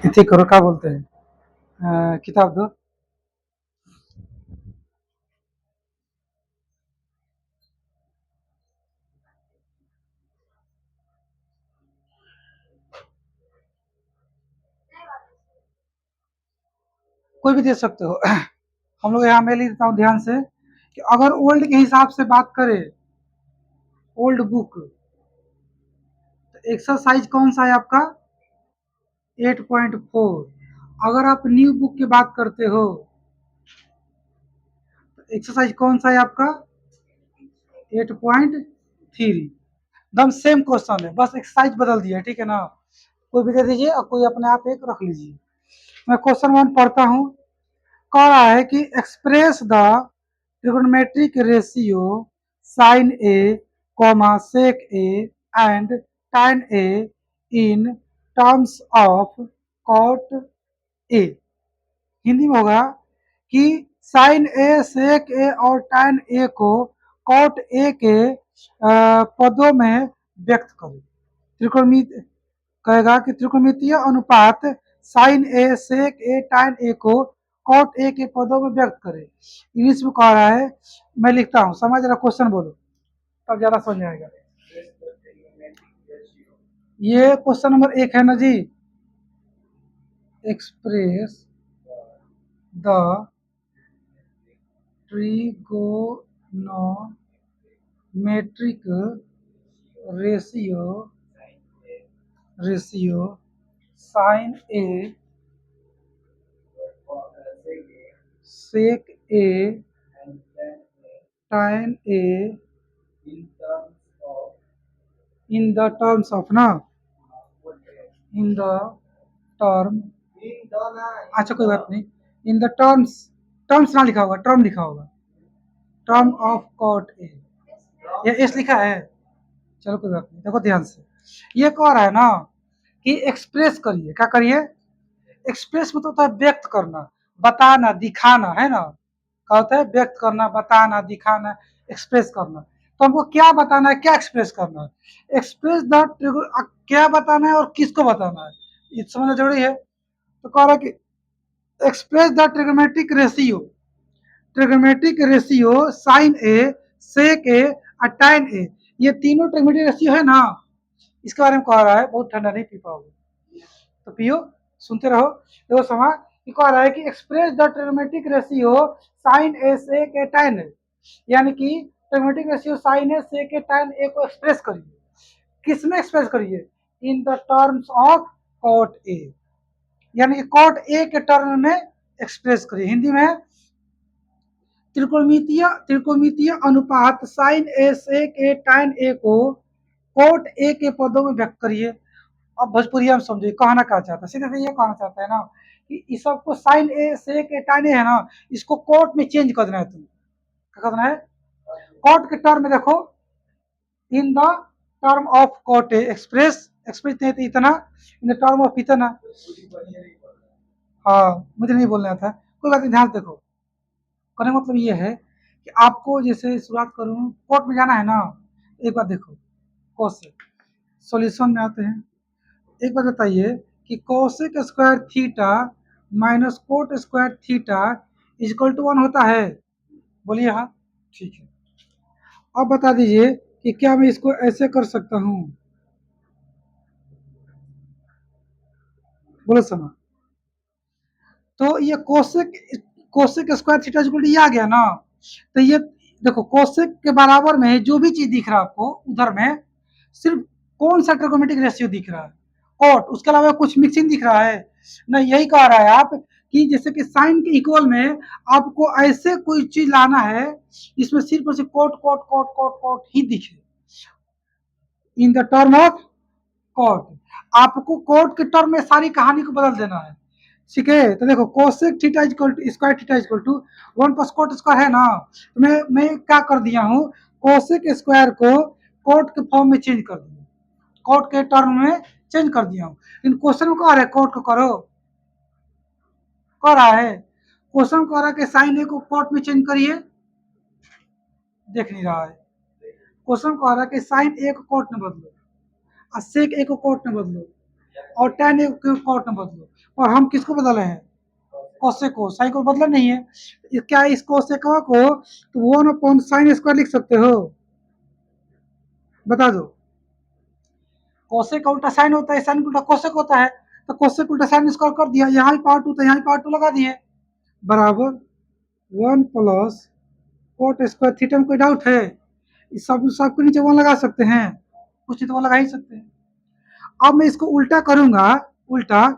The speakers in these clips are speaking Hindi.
इतने करो क्या बोलते हैं किताब दो। कोई भी दे सकते हो। हम लोग यहाँ मैं लिख देता हूँ ध्यान से कि अगर ओल्ड के हिसाब से बात करें, ओल्ड बुक, तो एक्सरसाइज कौन सा है आपका 8.4। अगर आप न्यू बुक की बात करते हो तो एक्सरसाइज कौन सा है आपका 8.3। एकदम सेम क्वेश्चन है, बस एक्सरसाइज बदल दिया है, ठीक है ना। कोई भी दे दीजिए और कोई अपने आप एक रख लीजिए। मैं क्वेश्चन 1 पढ़ता हूँ। कह रहा है कि express the trigonometric ratio sine A comma sec A and tan A in terms of cot A. Hindi में होगा कि साइन ए सेक ए और tan ए को कॉट ए के पदों में व्यक्त करें। त्रिकोणमित कहेगा कि त्रिकोणमितीय अनुपात sign A sec A tan A को कॉट ए के पदों में व्यक्त करे। इंग्लिश में कह रहा है, मैं लिखता हूँ, समझ रहा क्वेश्चन बोलो तब ज्यादा समझ में आएगा। ये क्वेश्चन नंबर 1 है ना जी। Express the trigonometric ratio sine A sec A tan A in the terms of ना, इन द टर्म, अच्छा कोई बात नहीं, इन द टर्म्स, टर्म्स ना लिखा होगा, टर्म लिखा होगा, टर्म ऑफ कॉट ए, ये एस लिखा है। चलो कोई बात नहीं, देखो ध्यान से। ये कह रहा है ना कि एक्सप्रेस करिए, क्या करिए, एक्सप्रेस मतलब होता है व्यक्त करना, बताना, दिखाना, है ना। क्या होता है व्यक्त करना, बताना, दिखाना, एक्सप्रेस करना। तो हमको क्या बताना है, क्या एक्सप्रेस करना है, एक्सप्रेस द क्या बताना है और किसको बताना है, ये समझना जरूरी है। तो कह रहा है कि express the trigonometric ratio sine A sec A और tan ए, ये तीनों ट्रिग्नोमेट्रिक रेशियो है ना, इसके बारे में कह रहा है। बहुत ठंडा नहीं पी पाओगे तो पियो, सुनते रहो। देखो समा ये कह रहा है कि express the trigonometric ratio sine A sec A tan A, यानी कि trigonometric ratio sine A sec A tan A को एक्सप्रेस करिए। किसमें एक्सप्रेस करिए, in the terms of cot A, यानी कि कॉट ए के टर्म में एक्सप्रेस करिए। हिंदी में त्रिकोणमितीय अनुपात sign A sec A tan A को कॉट ए के पदों में व्यक्त करिए। अब भोजपुरी हम समझिए कहना क्या चाहता है, सीधे ये कहना चाहता है ना कि इस सबको sign A sec A tan ए है ना, इसको कॉट में चेंज कर देना है। तुम क्या करना है, कॉट के टर्म में देखो, in the term of cot A express, express नहीं तो इतना, इन द टर्म ऑफ इतना। हाँ मुझे नहीं बोलना था, कोई बात नहीं, ध्यान से देखो। कहने का मतलब ये है कि आपको जैसे शुरुआत करूँ, कोर्ट में जाना है ना, एक बार देखो कौशिक, सॉल्यूशन में आते हैं। एक बार बताइए कि cosec square theta minus cot square theta equal to 1 होता है, बोलिए हाँ, ठीक है। अब बता दीजिए कि क्या मैं इसको ऐसे कर सकता हूँ, बोलो समा। तो ये cosec, cosec square theta equal to ये आ गया ना। तो ये देखो कोसेक के बराबर में जो भी चीज दिख रहा है आपको उधर में, सिर्फ कौन सा ट्रिगोनोमेट्रिक रेशियो दिख रहा है, कॉट, उसके अलावा कुछ मिक्सिंग दिख रहा है ना। यही कह रहा है आप कि जैसे कि साइन के इक्वल में आपको ऐसे कोई चीज लाना है इसमें सिर्फ और सिर्फ cot cot cot cot cot ही दिखे, in the term of cot. आपको कोट के टर्म में सारी कहानी को बदल देना है, ठीक है। तो देखो cosec theta equal to square theta equal to 1 plus cot square है ना, तो मैं क्या कर दिया हूँ, कोसेक स्क्वायर को कोट के फॉर्म में चेंज कर दिया, कोट के टर्म में चेंज कर दिया हूँ। इन क्वेश्चन में कह रहा है कोट को करो, कह रहा है क्वेश्चन कह रहा है कि साइन ए को कोट में चेंज करिए, देख नहीं रहा है। क्वेश्चन कह रहा है कि साइन ए को कोट में बदलो और सेक ए को कोट में बदलो। और tan a को cot में बदलो, और हम किसको बदल रहे हैं, कोसेक को, साइन को बदला नहीं है। क्या इस कोसेकवा को तो 1/sin² लिख सकते हो, बता दो। कोसेक का उल्टा साइन होता है, साइन का उल्टा कोसेक होता है, तो कोसेक उल्टा साइन स्क्वायर कर दिया, यहाँ भी पावर 2 तो यहाँ भी पावर 2 लगा दिए, बराबर 1 प्लस कोट स्क्वायर थीटा में कोई डाउट है, इस सब सबके नीचे 1 लगा सकते हैं, कुछ नहीं तो 1 लगा ही सकते हैं। अब मैं इसको उल्टा करूंगा, उल्टा,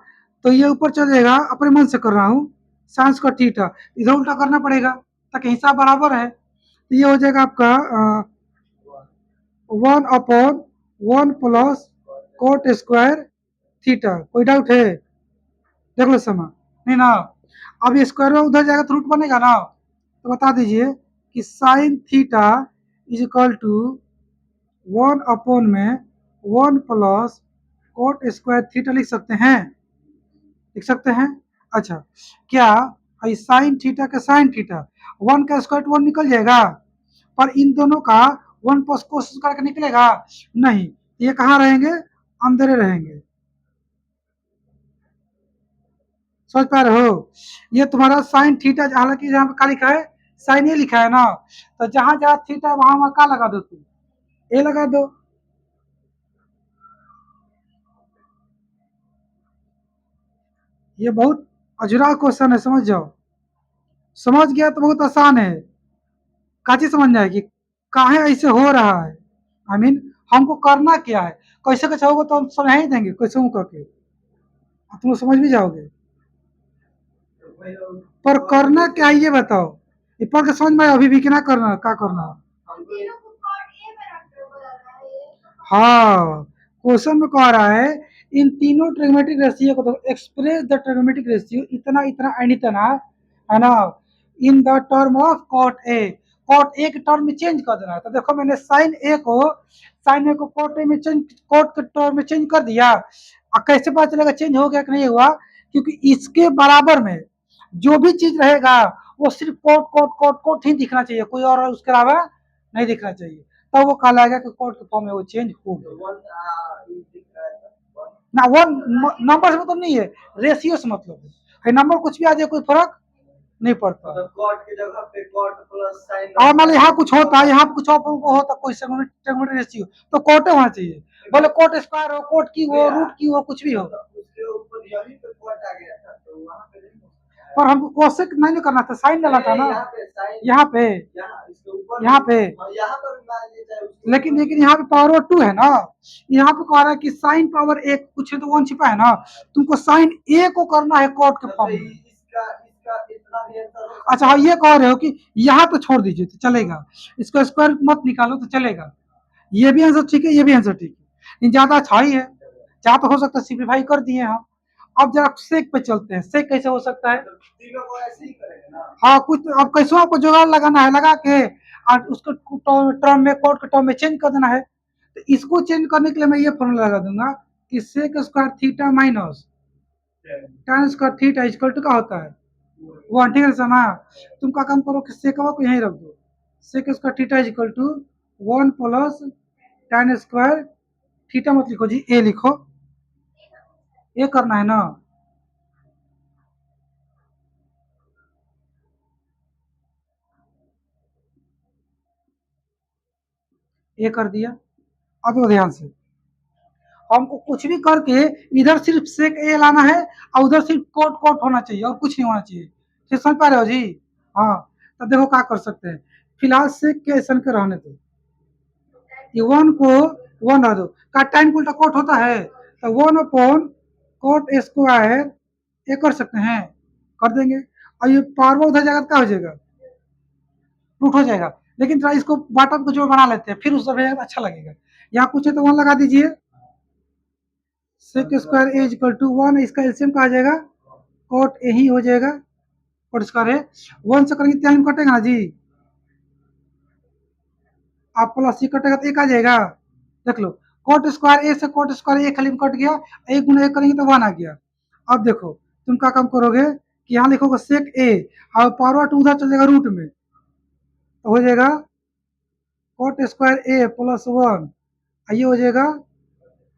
तो ये ऊपर चलेगा, अपने मन से कर रहा हूँ, साइन स्क्वायर थीटा, इधर उल्टा करना पड़ेगा ताकि हिसाब बराबर है, तो ये हो जाएगा आपका 1/1 प्लस कोट स्क्वायर थीटा, कोई डाउट है, देख लो समा, नहीं ना। अब ये स्क्वायर में उधर जाएगा तो रूट बनेगा ना, तो बता दीजिए कि sine theta is equal to 1 में 1 प्लस कोट स्क्वायर थीटा लिख सकते हैं, लिख सकते हैं। अच्छा, क्या साइन थीटा का साइन थीटा 1 का स्क्वायर 1 निकल जाएगा, पर इन दोनों का 1 प्लस कोशिश करके निकलेगा नहीं, ये कहाँ रहेंगे, अंदर रहेंगे, समझ पा रहे हो। ये तुम्हारा साइन थीटा, हालांकि यहाँ पे क्या लिखा है, साइन ए लिखा है ना, तो जहां जहां थीटा वहां वहां क्या लगा दो, तुम ए लगा दो। ये बहुत अजरा क्वेश्चन है, समझ जाओ, समझ गया तो बहुत आसान है, काची समझ जाएगी, काहे ऐसे हो रहा है, आई मीन हमको करना क्या है, कैसे कैसे होगा तो हम समझा ही देंगे कैसे हूँ करके, तुम लोग समझ भी जाओगे, पर करना क्या है ये बताओ, ये पढ़ के समझ में आया अभी भी कि ना, करना क्या करना। हाँ, क्वेश्चन में कह रहा है इन तीनों ट्रिग्नोमेट्रिक रेशियो को, तो एक्सप्रेस द ट्रिग्नोमेट्रिक रेशियो इतना इतना एंड इतना, है ना, in the term of cot A, cot A के टर्म में चेंज कर देना है, तो देखो मैंने साइन ए को कॉट ए में चेंज, कॉट के टर्म में चेंज कर दिया, अब कैसे पता चलेगा चेंज हो गया कि नहीं हुआ, क्योंकि इसके बराबर में जो भी चीज रहेगा वो सिर्फ कोट कोट कोट कोट ही दिखना चाहिए, कोई और उसके अलावा नहीं दिखना चाहिए, तब वो कहलाएगा कि कोट के फॉर्म में वो चेंज हो गया ना। वो नंबर से मतलब नहीं है, रेशियो से मतलब है, नंबर कुछ भी आ जाए कोई फर्क नहीं पड़ता, मतलब कॉट की जगह पे कॉट प्लस साइन, और मान लो यहाँ कुछ होता है, यहाँ कुछ और होता कोई सेगमेंट रेशियो, तो कोटे होना चाहिए, बोले कोट स्क्वायर हो, कोट की हो, रूट की हो, कुछ भी हो, उसके ऊपर यही पे कोट आ गया था, तो वहां पे पर हमको कोसेक नहीं करना था, साइन डालना था ना, यहाँ पे यहाँ पे, लेकिन लेकिन यहाँ पे पावर 2 है ना, यहाँ पे कह रहा है कि साइन पावर 1 कुछ है तो 1 छिपा है ना, तुमको साइन ए को करना है कोट के फॉर्म में। अच्छा हाँ, ये कह रहे हो कि यहाँ पे छोड़ दीजिए तो चलेगा, इसको स्क्वायर मत निकालो तो चलेगा, ये भी आंसर ठीक है, ये भी आंसर ठीक है, ज्यादा अच्छा ही है, जहाँ तो हो सकता है सिंप्लीफाई कर दिए हम। अब जरा सेक पे चलते हैं, सेक कैसे हो सकता है, हाँ कुछ, अब कैसे आपको जुगाड़ लगाना है, लगा के और उसको टर्म में, कोट के टर्म में चेंज कर देना है, तो इसको चेंज करने के लिए मैं ये फॉर्मूला लगा दूंगा कि sec square theta minus tan square theta equal to क्या होता है, वो ठीक है समा, तुम क्या काम करो कि सेकवा को यहीं रख दो, sec square theta equal to 1 plus tan square theta मत लिखो जी, ए लिखो, ये करना है ना, ये कर दिया। अब देखो ध्यान से, हमको कुछ भी करके इधर सिर्फ सेक ए लाना है और उधर सिर्फ कोट कोट होना चाहिए और कुछ नहीं होना चाहिए, ठीक समझ पा रहे हो जी। हाँ, तो देखो क्या कर सकते हैं, फिलहाल सेक के ऐसा के रहने दो, ये 1 को 1 रह दो, का टाइम उल्टा कोट होता है, तो 1/, कोट स्क्वायर ये कर सकते हैं, कर देंगे, और ये पावर उधर जाएगा तो क्या हो जाएगा, रूट हो जाएगा, लेकिन थोड़ा इसको बॉटम को जोड़ बना लेते हैं, फिर उस समय अच्छा लगेगा, यहाँ कुछ है तो 1 लगा दीजिए, sec square A equal to 1, इसका एलसीएम कहा जाएगा, कोट ए ही हो जाएगा, कोट स्क्वायर है, 1 से करेंगे टाइम कटेगा ना जी, आप प्लस सी कटेगा तो एक आ जाएगा, देख लो, कोट स्क्वायर ए से कोट स्क्वायर ए खाली में कट गया, एक गुना एक करेंगे तो 1 आ गया। अब देखो तुम क्या काम करोगे कि यहाँ लिखोगे सेक ए और पावर 2 उधर चल जाएगा रूट में, तो हो जाएगा कोट स्क्वायर ए प्लस 1, ये हो जाएगा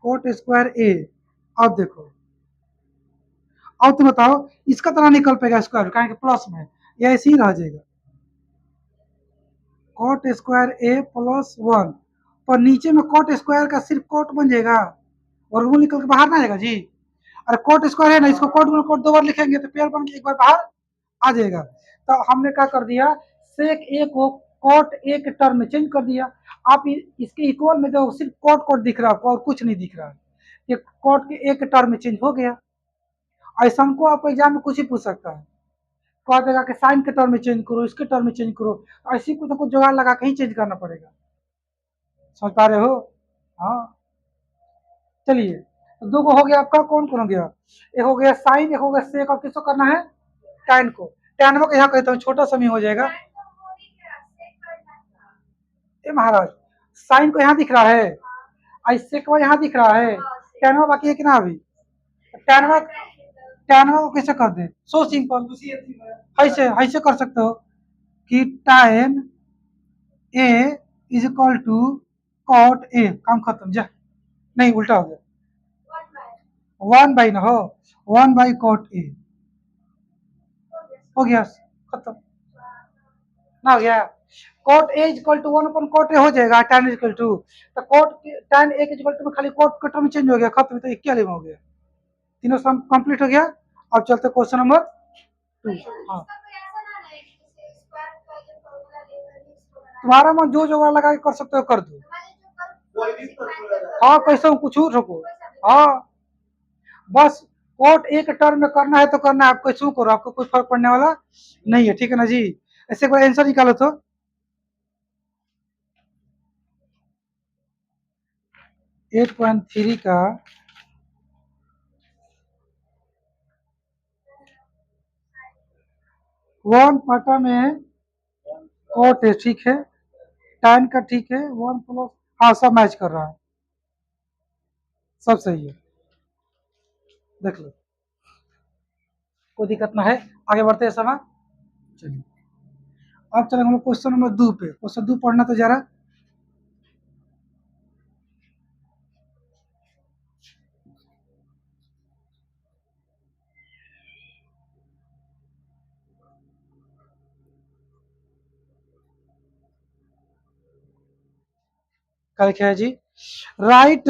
कोट स्क्वायर ए, अब देखो, अब तुम बताओ, इसका तरह निकल पाएगा स्क्वायर रूट, कारण प्लस में, या ऐसे ही रह जाएगा cot square A plus one, पर नीचे में कॉट स्क्वायर का सिर्फ कॉट बन जाएगा, वर्गमूल निकल के बाहर ना आएगा जी। अरे कॉट स्क्वायर है ना, इसको कॉट गुना कॉट 2 बार लिखेंगे तो पेयर बन के एक बार बाहर आ जाएगा। तो हमने क्या कर दिया, सेक ए को कॉट ए के टर्म में चेंज कर दिया। आप इसके इक्वल में जो सिर्फ कॉट कॉट दिख रहा है आपको और कुछ नहीं दिख रहा है, ये कॉट के ए के टर्म में चेंज हो गया। ऐसा हमको आपको एग्जाम में कुछ ही पूछ सकता है, कह देगा कि साइन के टर्म में चेंज करो, इसके टर्म में चेंज करो, ऐसी कुछ ना कुछ जुगाड़ लगा के ही चेंज करना पड़ेगा। समझ पा रहे हो? हाँ, चलिए, तो दो को हो गया आपका, कौन कौन हो गया, एक हो गया साइन, एक हो गया सेक, और किसको करना है, टैन को। टैन को यहाँ कहता हूँ, छोटा सा में हो जाएगा। ए महाराज, साइन को यहाँ दिख रहा है, सेक को यहाँ दिख रहा है, टैन बाकी है कि ना अभी, टैन टैन को कैसे कर दे, सो सिंपल, ऐसे ऐसे कर सकते हो कि tan A is equal to cot A, काम खत्म जा, नहीं उल्टा हो गया, 1 बाई ना हो, 1 बाई कॉट ए, हो गया, खत्म ना, हो गया। कॉट ए इक्वल टू 1 अपन कॉट ए हो जाएगा, tan इक्वल टू, तो cot tan A equal to में खाली कॉट का टर्म चेंज हो गया, खत्म, तो एक क्या लेना हो गया, तीनों सम कंप्लीट हो गया। अब चलते क्वेश्चन नंबर 2। हाँ, तुम्हारा मन जो जोगाड़ लगा के कर सकते हो कर दो, हाँ कैसे कुछ रखो, हाँ बस कोट एक टर्म में करना है तो करना है, आप कैसे करो, आपको कोई फर्क पड़ने वाला नहीं है, ठीक है ना जी। ऐसे कोई आंसर निकालो तो, 8.3 का 1 पाटा में कोट है, ठीक है, tan का ठीक है, 1 प्लस, हाँ सब मैच कर रहा है, सब सही है, देख लो, कोई दिक्कत ना है, आगे बढ़ते हैं समय। चलिए, अब चलेंगे हम लोग क्वेश्चन नंबर 2 पे, क्वेश्चन 2 पढ़ना तो जरा, क्या लिखा है जी, write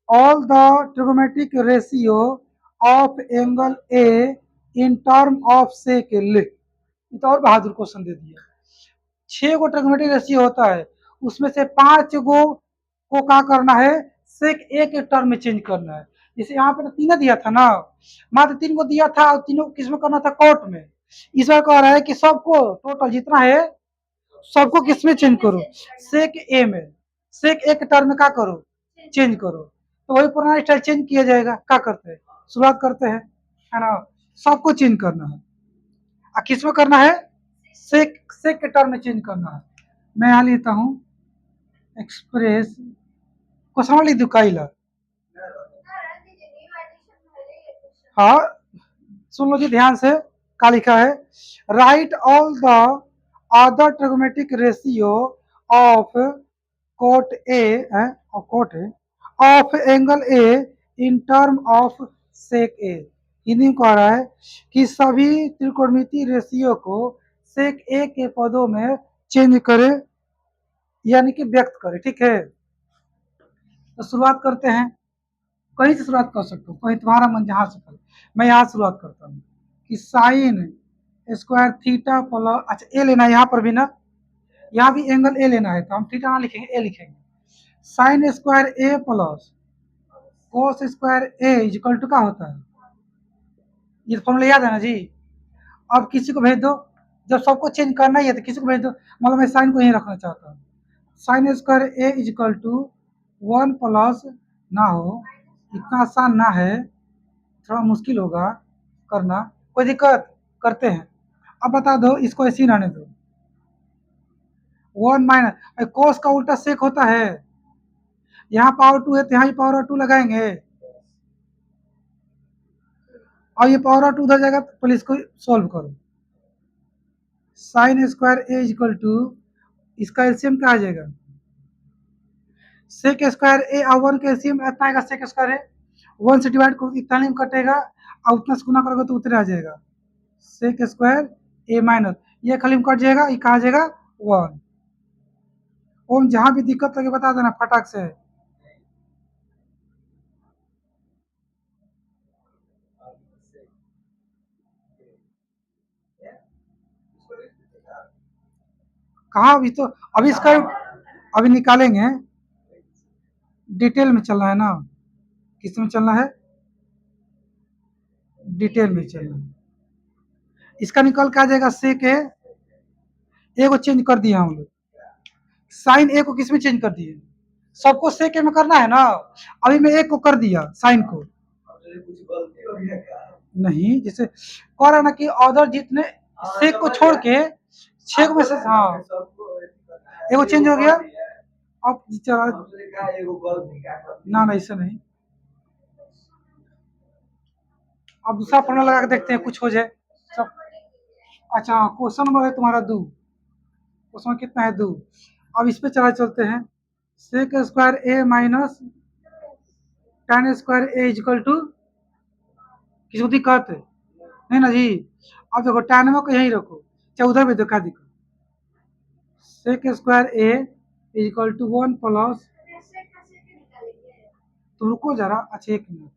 all the trigonometric ratio of angle A in term of sec L, तो और बहादुर क्वेश्चन दे दिया। 6 गो ट्रिगोमेट्रिक रेशियो होता है, उसमें से 5 गो को क्या करना है, सेक ए के टर्म में चेंज करना है। जैसे यहाँ पे तो 3 दिया था ना, मात्र 3 को दिया था और तीनों किस में करना था, कोट में। इस बार कह रहा है कि सबको टोटल जितना है सबको किस में चेंज करो, सेक ए में, सेक ए के टर्म में क्या करो, चेंज करो, तो वही पुराना स्टाइल चेंज किया जाएगा। क्या करते हैं, शुरुआत करते हैं, है ना, सबको चेंज करना है, किस में करना है, सेक सेक के टर्म में चेंज करना है। मैं यहाँ लेता हूँ एक्सप्रेस को, समझ ली दुकाइला, हाँ सुन लो जी ध्यान से, क्या लिखा है, write all the other trigonometric ratio of cot A, cot A of angle A in term of sec A. Hindi में कह रहा है कि सभी त्रिकोणमितीय रेशियो को सेक ए के पदों में चेंज करे, यानी कि व्यक्त करे, ठीक है। तो शुरुआत करते हैं, कहीं से शुरुआत कर सकते हो, कहीं तुम्हारा मन जहां से करे, मैं यहाँ शुरुआत करता हूँ कि साइन स्क्वायर थीटा प्लस, अच्छा ए लेना है यहाँ पर भी ना, यहाँ भी एंगल ए लेना है, तो हम थीटा ना लिखेंगे, ए लिखेंगे, sine square A plus cos square A equal to क्या होता है, ये फॉर्मूला याद है ना जी। अब किसी को भेज दो, जब सबको चेंज करना ही है तो किसी को भेज दो, मतलब मैं साइन को यही रखना चाहता हूँ, sine square A equal to 1 plus, ना हो, इतना आसान ना है, थोड़ा मुश्किल होगा करना, कोई दिक्कत, करते हैं। अब बता दो, इसको ऐसे ही रहने दो, 1 माइनस कोस का उल्टा सेक होता है, यहाँ पावर 2 है तो यहाँ पावर 2 लगाएंगे, और ये पावर 2 उधर जाएगा, तो पहले इसको सोल्व करो, sine square A equal to, इसका एलसीएम क्या आ जाएगा, सेक स्क्वायर ए और 1 का एलसीएम इतना आएगा, सेक स्क्वायर है, 1 से डिवाइड करो इतना नहीं कटेगा और उतना से गुना करोगे तो उतने आ जाएगा सेक स्क्वायर ए माइनस ये खाली में कट जाएगा ये कहा जाएगा 1 ओम जहां भी दिक्कत लगे बता देना फटाक से कहा अभी तो अभी इसका अभी निकालेंगे डिटेल में चलना है ना किस में चलना है डिटेल में चलना है इसका निकल के आ जाएगा सेक ए को चेंज कर दिया हम लोग साइन ए को किस में चेंज कर दिए सबको सेक ए में करना है ना अभी मैं एक को कर दिया साइन को नहीं जैसे कह रहा ना कि अदर जितने सेक को छोड़ के छह में से हाँ एगो चेंज हो गया अब चला ना ऐसा नहीं अब दूसरा फॉर्मूला लगा के देखते हैं कुछ हो जाए सब अच्छा क्वेश्चन नंबर है तुम्हारा दो उसमें कितना है दो अब इस पे चला चलते हैं sec square A minus tan square A equal to किसी को दिक्कत नहीं ना जी अब देखो टेन को यहीं रखो चाहे उधर भी देखा दिक्कत sec square A equal to 1 plus तो रुको जरा अच्छा एक मिनट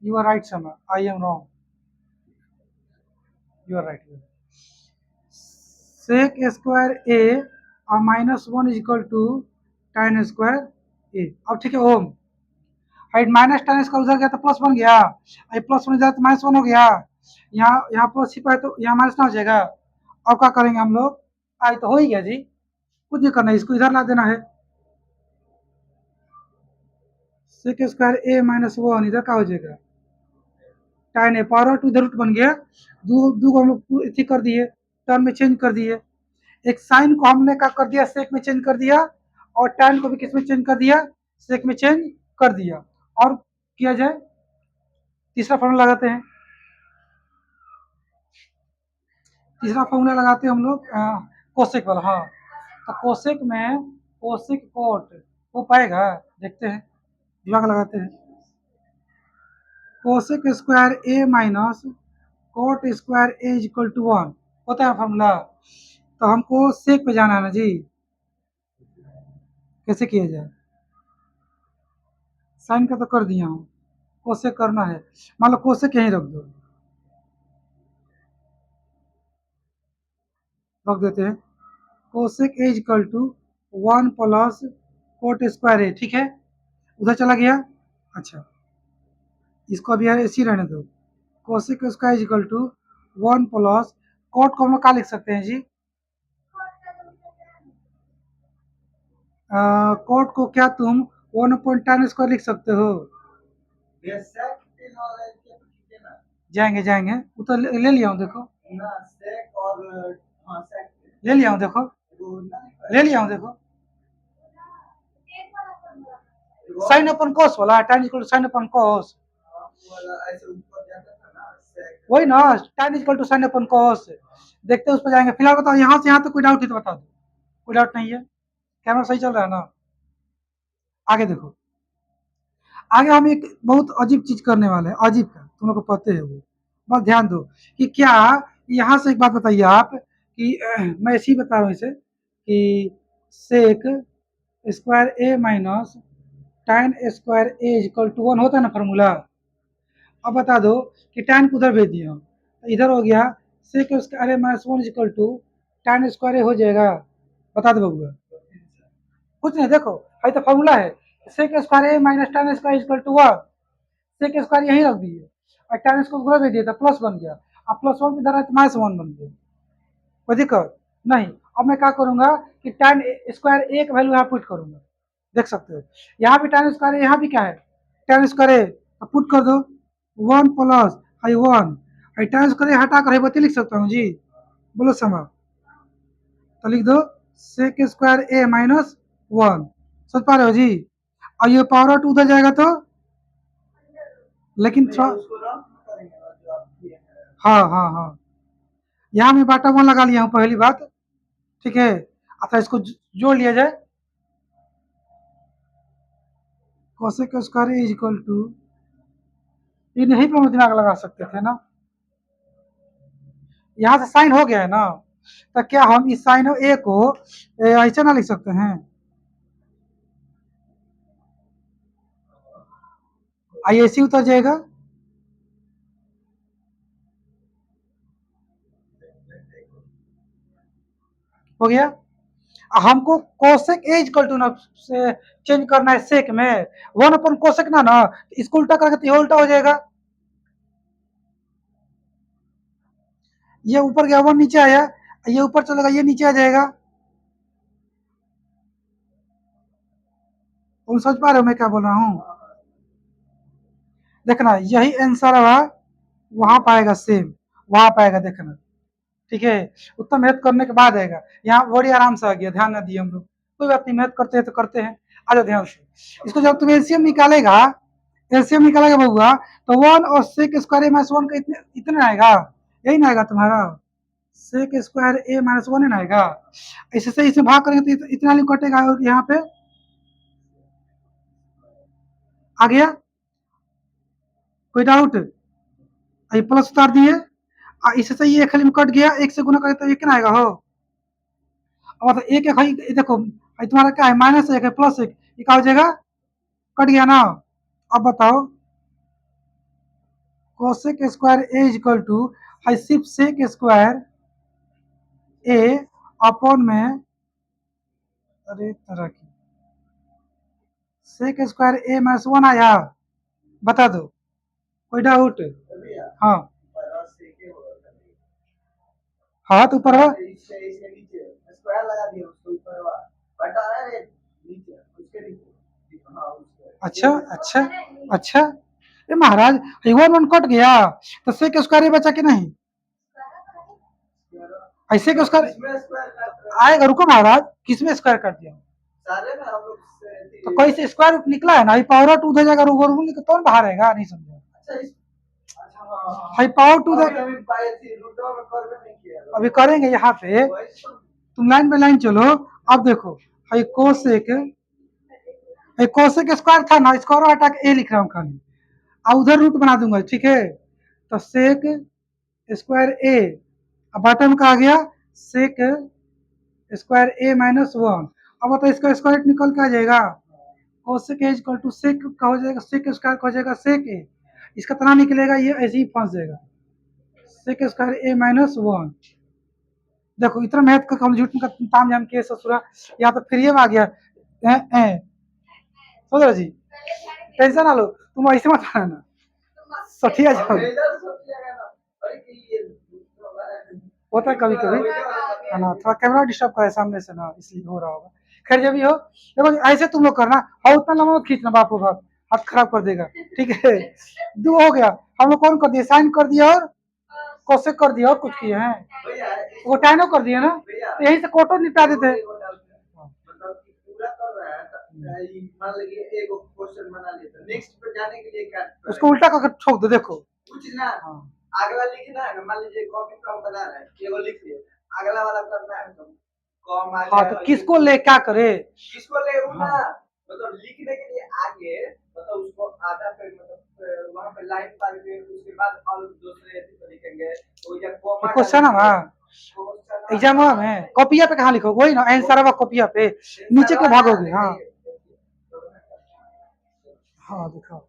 यू आर राइट समय I am wrong you are right sec square A और minus 1 is equal to tan square A अब ठीक है ओम हाइट माइनस टेन इसका उधर गया तो प्लस बन गया प्लस बन जाए तो माइनस 1 हो गया यहाँ यहाँ प्लस छिपा है तो यहाँ माइनस ना हो जाएगा अब क्या करेंगे हम लोग आई तो हो ही गया जी कुछ नहीं करना है इसको इधर ला देना है सेक स्क्वायर ए माइनस 1 इधर का हो जाएगा टेन ए पावर टू इधर रूट बन गया दो को हम लोग इसी कर दिए टर्म में चेंज कर दिए एक साइन को हमने क्या कर दिया सेक में चेंज कर दिया और टेन को भी किस में चेंज कर दिया सेक में चेंज कर दिया और किया जाए तीसरा फॉर्मूला लगाते हैं तीसरा फॉर्मूला लगाते हैं हम लोग कोसेक वाला हाँ तो कोसेक में कोसेक कोट हो पाएगा देखते हैं दिमाग लगाते हैं cosec square A minus cot square A equal to 1 होता है फॉर्मूला तो हमको सेक पे जाना है ना जी कैसे किया जाए साइन का तो कर दिया हूँ कोसेक करना है मान लो कोसेक यहीं रख दो रख देते हैं cosec A equal to 1 plus cot square A ठीक है उधर चला गया अच्छा इसको अभी ऐसे ही रहने दो cosec square equal to 1 plus cot को हम लोग क्या लिख सकते हैं जी कोट को क्या तुम 1/10 स्क्वायर लिख सकते हो जाएंगे जाएंगे वो तो ले लिया हूँ देखो ले लिया हूँ देखो ले लिया हूँ देखो साइन अपन कॉस वाला tan इक्वल टू साइन अपन कॉस वही ना tan इक्वल टू साइन अपन कॉस देखते हैं उस पर जाएंगे फिलहाल बताओ यहाँ से यहाँ तो कोई डाउट है तो बता दो कोई डाउट नहीं है कैमरा सही चल रहा है ना आगे देखो आगे हम एक बहुत अजीब चीज करने वाले हैं अजीब का तुम लोग को पता है वो बस ध्यान दो कि क्या यहाँ से एक बात बताइए आप कि मैं ऐसे ही बता रहा हूँ इसे कि sec square A minus tan square A equal to 1 होता है ना फार्मूला अब बता दो कि tan को उधर भेज दिया तो इधर हो गया sec square A minus 1 equal to tan square A हो जाएगा बता दो बबुआ कुछ नहीं देखो भाई तो फार्मूला है sec square A minus tan square equal to 1 sec square यहीं रख दिए और tan को उधर भेज दिया था प्लस बन गया अब प्लस 1 इधर है तो माइनस 1 बन गया कोई दिक्कत नहीं अब मैं क्या करूंगा कि tan स्क्वायर ए का वैल्यू यहाँ पुट करूंगा देख सकते हो यहाँ भी tan स्क्वायर यहाँ भी क्या है tan स्क्वायर ए तो पुट कर दो 1 प्लस आई 1 tan स्क्वायर हटा कर बत्ती लिख सकता हूँ जी बोलो समा तो लिख दो सेक स्क्वायर ए माइनस 1 समझ पा रहे हो जी और ये पावर आउट उधर जाएगा तो लेकिन हाँ हाँ हाँ यहाँ मैं बाटा 1 लगा लिया हूँ पहली बात ठीक है अच्छा इसको जोड़ लिया जाए cosec square is equal to ये यहीं पे हम दिमाग लगा सकते थे ना। यहाँ से साइन हो गया है ना, तो क्या हम इस साइन ए को ऐसे ना लिख सकते हैं? आई ऐसे ही उतर जाएगा। हो गया। हमको कोसेक ए इक्वल टू ना से चेंज करना है सेक में, वन अपन कोसेक ना इसको उल्टा करके तो ये उल्टा हो जाएगा। ये ऊपर गया, वन नीचे आया, ये ऊपर चलेगा, ये नीचे आ जाएगा। तुम समझ पा रहे हो मैं क्या बोल रहा हूँ? देखना यही आंसर है, वहां पाएगा सेम, वहां पाएगा देखना। ठीक है, उतना मेहनत करने के बाद आएगा। यहाँ बड़ी आराम से आ गया, ध्यान न दिए हम लोग। कोई बात नहीं, मेहनत करते हैं तो करते हैं। आ जाओ ध्यान से। इसको जब तुम एलसीएम निकालेगा, एलसीएम निकालेगा बउआ, तो वन और सेक स्क्वायर ए माइनस वन का इतना आएगा, यही ना आएगा तुम्हारा। सेक स्क्वायर ए माइनस वन ना आएगा। इसे से इसे भाग करेंगे तो इतना नहीं कटेगा, और यहाँ पे आ गया। कोई डाउट? ये प्लस उतार दिए, इससे ये खाली में कट गया, एक से गुना करें तो ये कितना आएगा हो। अब मतलब एक एक है, देखो तुम्हारा क्या है, माइनस एक है प्लस एक, ये क्या हो जाएगा, कट गया ना। अब बताओ, cosec square A equal to है सिर्फ सेक स्क्वायर ए अपॉन में, अरे तरह की सेक स्क्वायर ए माइनस वन आया, बता दो, कोई डाउट? हाँ हाँ, तो ऊपर अच्छा अच्छा अच्छा। ये महाराज, वन वन कट गया, तो सेक स्क्वायर बचा के नहीं, ऐसे के स्क्वायर आएगा। रुको महाराज, किसमें स्क्वायर कर दिया? तो कैसे स्क्वायर रूट निकला है ना, पावर आउट हो जाएगा, रूट तो बाहर आएगा, नहीं समझा? हाई पावर टू द, अभी करेंगे यहाँ पे, तुम लाइन पे लाइन चलो। अब देखो, हाई कोसेक, कोसेक स्क्वायर था ना, स्क्वायर हटा के ए लिख रहा हूँ खाली, और उधर रूट बना दूंगा, ठीक है। तो सेक स्क्वायर ए, अब बॉटम का आ गया sec square A minus one. अब तो इसका स्क्वायर निकल के आ जाएगा, कोसेक ए इक्वल टू सेक का हो जाएगा, सेक स्क्वायर का हो जाएगा सेक ए, इसका तना निकलेगा, ये ऐसे ही फंस जाएगा, सेक स्क्वायर ए माइनस वन। देखो इतना मेहनत का हम झूठ का ताम झाम के ससुरा, यहाँ तो फ्री में आ गया। समझ रहे जी, टेंशन ना लो, तुम ऐसे मत आना, सठिया जाओ। होता है कभी कभी, है ना, थोड़ा कैमरा डिस्टर्ब करे सामने से ना, इसलिए हो रहा होगा। खैर जब भी हो, देखो ऐसे तुम लोग करना, और उतना लंबा खींचना, बापू बाप हाथ खराब कर देगा। ठीक है, दो हो गया, हम लोग कौन कर दिया, साइन कर दिया और कोसेक कर दिया, और कुछ किए हैं, वो टाइनो कर दिया ना, तो यही से कोटो निपटा देते हैं। उसको उल्टा करके ठोक दो, देखो हाँ। अगला लिखना है ना, मान लीजिए कॉपी कम बना रहे हैं, केवल लिख लिए, अगला वाला करना है तो कम आ जाएगा। हाँ, तो किसको ले क्या करे, किसको ले ना, मतलब लिखने के लिए आगे, मतलब उसको आधा पे, मतलब वहां पे लाइन पार के उसके बाद और दूसरे ऐसे लिखेंगे, तो ये क्वेश्चन है ना, एग्जाम में कॉपिया पे कहाँ लिखो, वही ना आंसर कॉपिया पे नीचे के भागोगे। हाँ हाँ दिखाओ,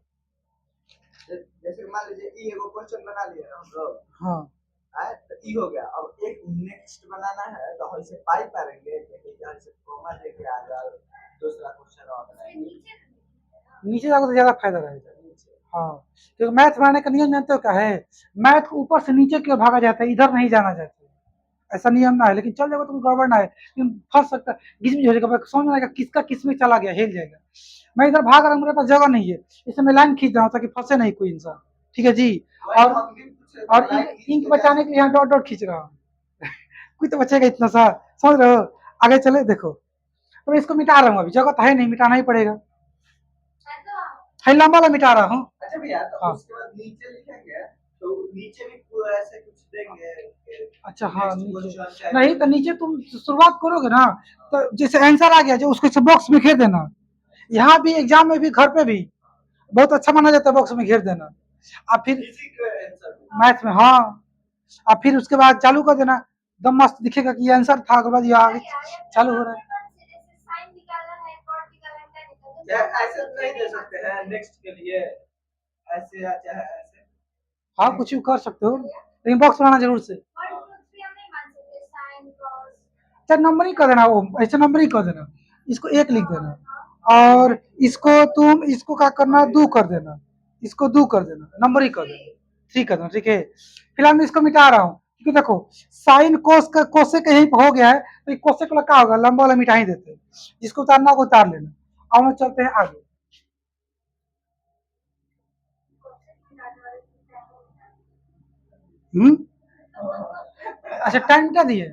जैसे मान लीजिए ई एगो क्वेश्चन बना लिए हम लोग, हाँ तो ई हो गया, अब एक नेक्स्ट बनाना है तो ऐसे पाई पाएंगे, जहाँ से कॉमा लेके आ जाओ, दूसरा क्वेश्चन और बनाएंगे, नीचे जाओ तो ज्यादा फायदा रहेगा। हाँ, क्योंकि मैथ बनाने का नियम जानते हो क्या है, मैथ को ऊपर से नीचे की ओर भागा जाता है, इधर नहीं जाना चाहते, ऐसा नियम ना है, लेकिन चल जाएगा तो गड़बड़ ना है, फंस सकता है, गिजमिज हो जाएगा, समझ में आएगा किसका किस में चला गया, हिल जाएगा। मैं इधर भाग रहा हूँ, मेरे पास जगह नहीं है, इसलिए मैं लाइन खींच रहा हूँ ताकि फंसे नहीं कोई इंसान। ठीक है जी, और इंक बचाने के लिए यहाँ डॉट डॉट खींच रहा हूँ। कोई तो बचेगा इतना सा, समझ रहे हो। आगे चले देखो, तो मैं इसको मिटा रहा हूँ, अभी जगह तो है नहीं, मिटाना ही पड़ेगा, है लंबा वाला मिटा रहा हूँ। अच्छा भैया, तो उसके बाद नीचे लिखेंगे, तो नीचे भी पूरा ऐसे कुछ देंगे। अच्छा हाँ, नीचे नहीं, तो नीचे तुम शुरुआत करोगे ना, तो जैसे आंसर आ गया जो उसको बॉक्स में घेर देना, यहाँ भी एग्जाम में भी घर पे भी बहुत अच्छा माना जाता है बॉक्स में घेर देना, अब फिर मैथ में, हाँ, अब फिर उसके बाद चालू कर देना, एकदम मस्त दिखेगा कि ये आंसर था, उसके बाद ये आगे चालू हो रहा है। ऐसे नहीं दे सकते हैं नेक्स्ट के लिए, ऐसे या चाहे ऐसे, हाँ कुछ भी कर सकते हो, लेकिन बॉक्स बनाना जरूर से। अच्छा नंबर ही कर देना, वो ऐसे नंबर ही कर देना, इसको एक लिख देना, और इसको तुम इसको क्या करना, दो कर देना, इसको दो कर देना, नंबर ही कर देना, ठीक है, ठीक है। फिलहाल मैं इसको मिटा रहा हूँ, क्योंकि देखो साइन कोस का कोसे का यही हो गया है, तो ये कोसे का क्या होगा, लंबा वाला मिटा ही देते हैं, जिसको उतारना होगा उतार लेना। अब हम चलते हैं आगे। हम्म, अच्छा टाइम क्या दिए,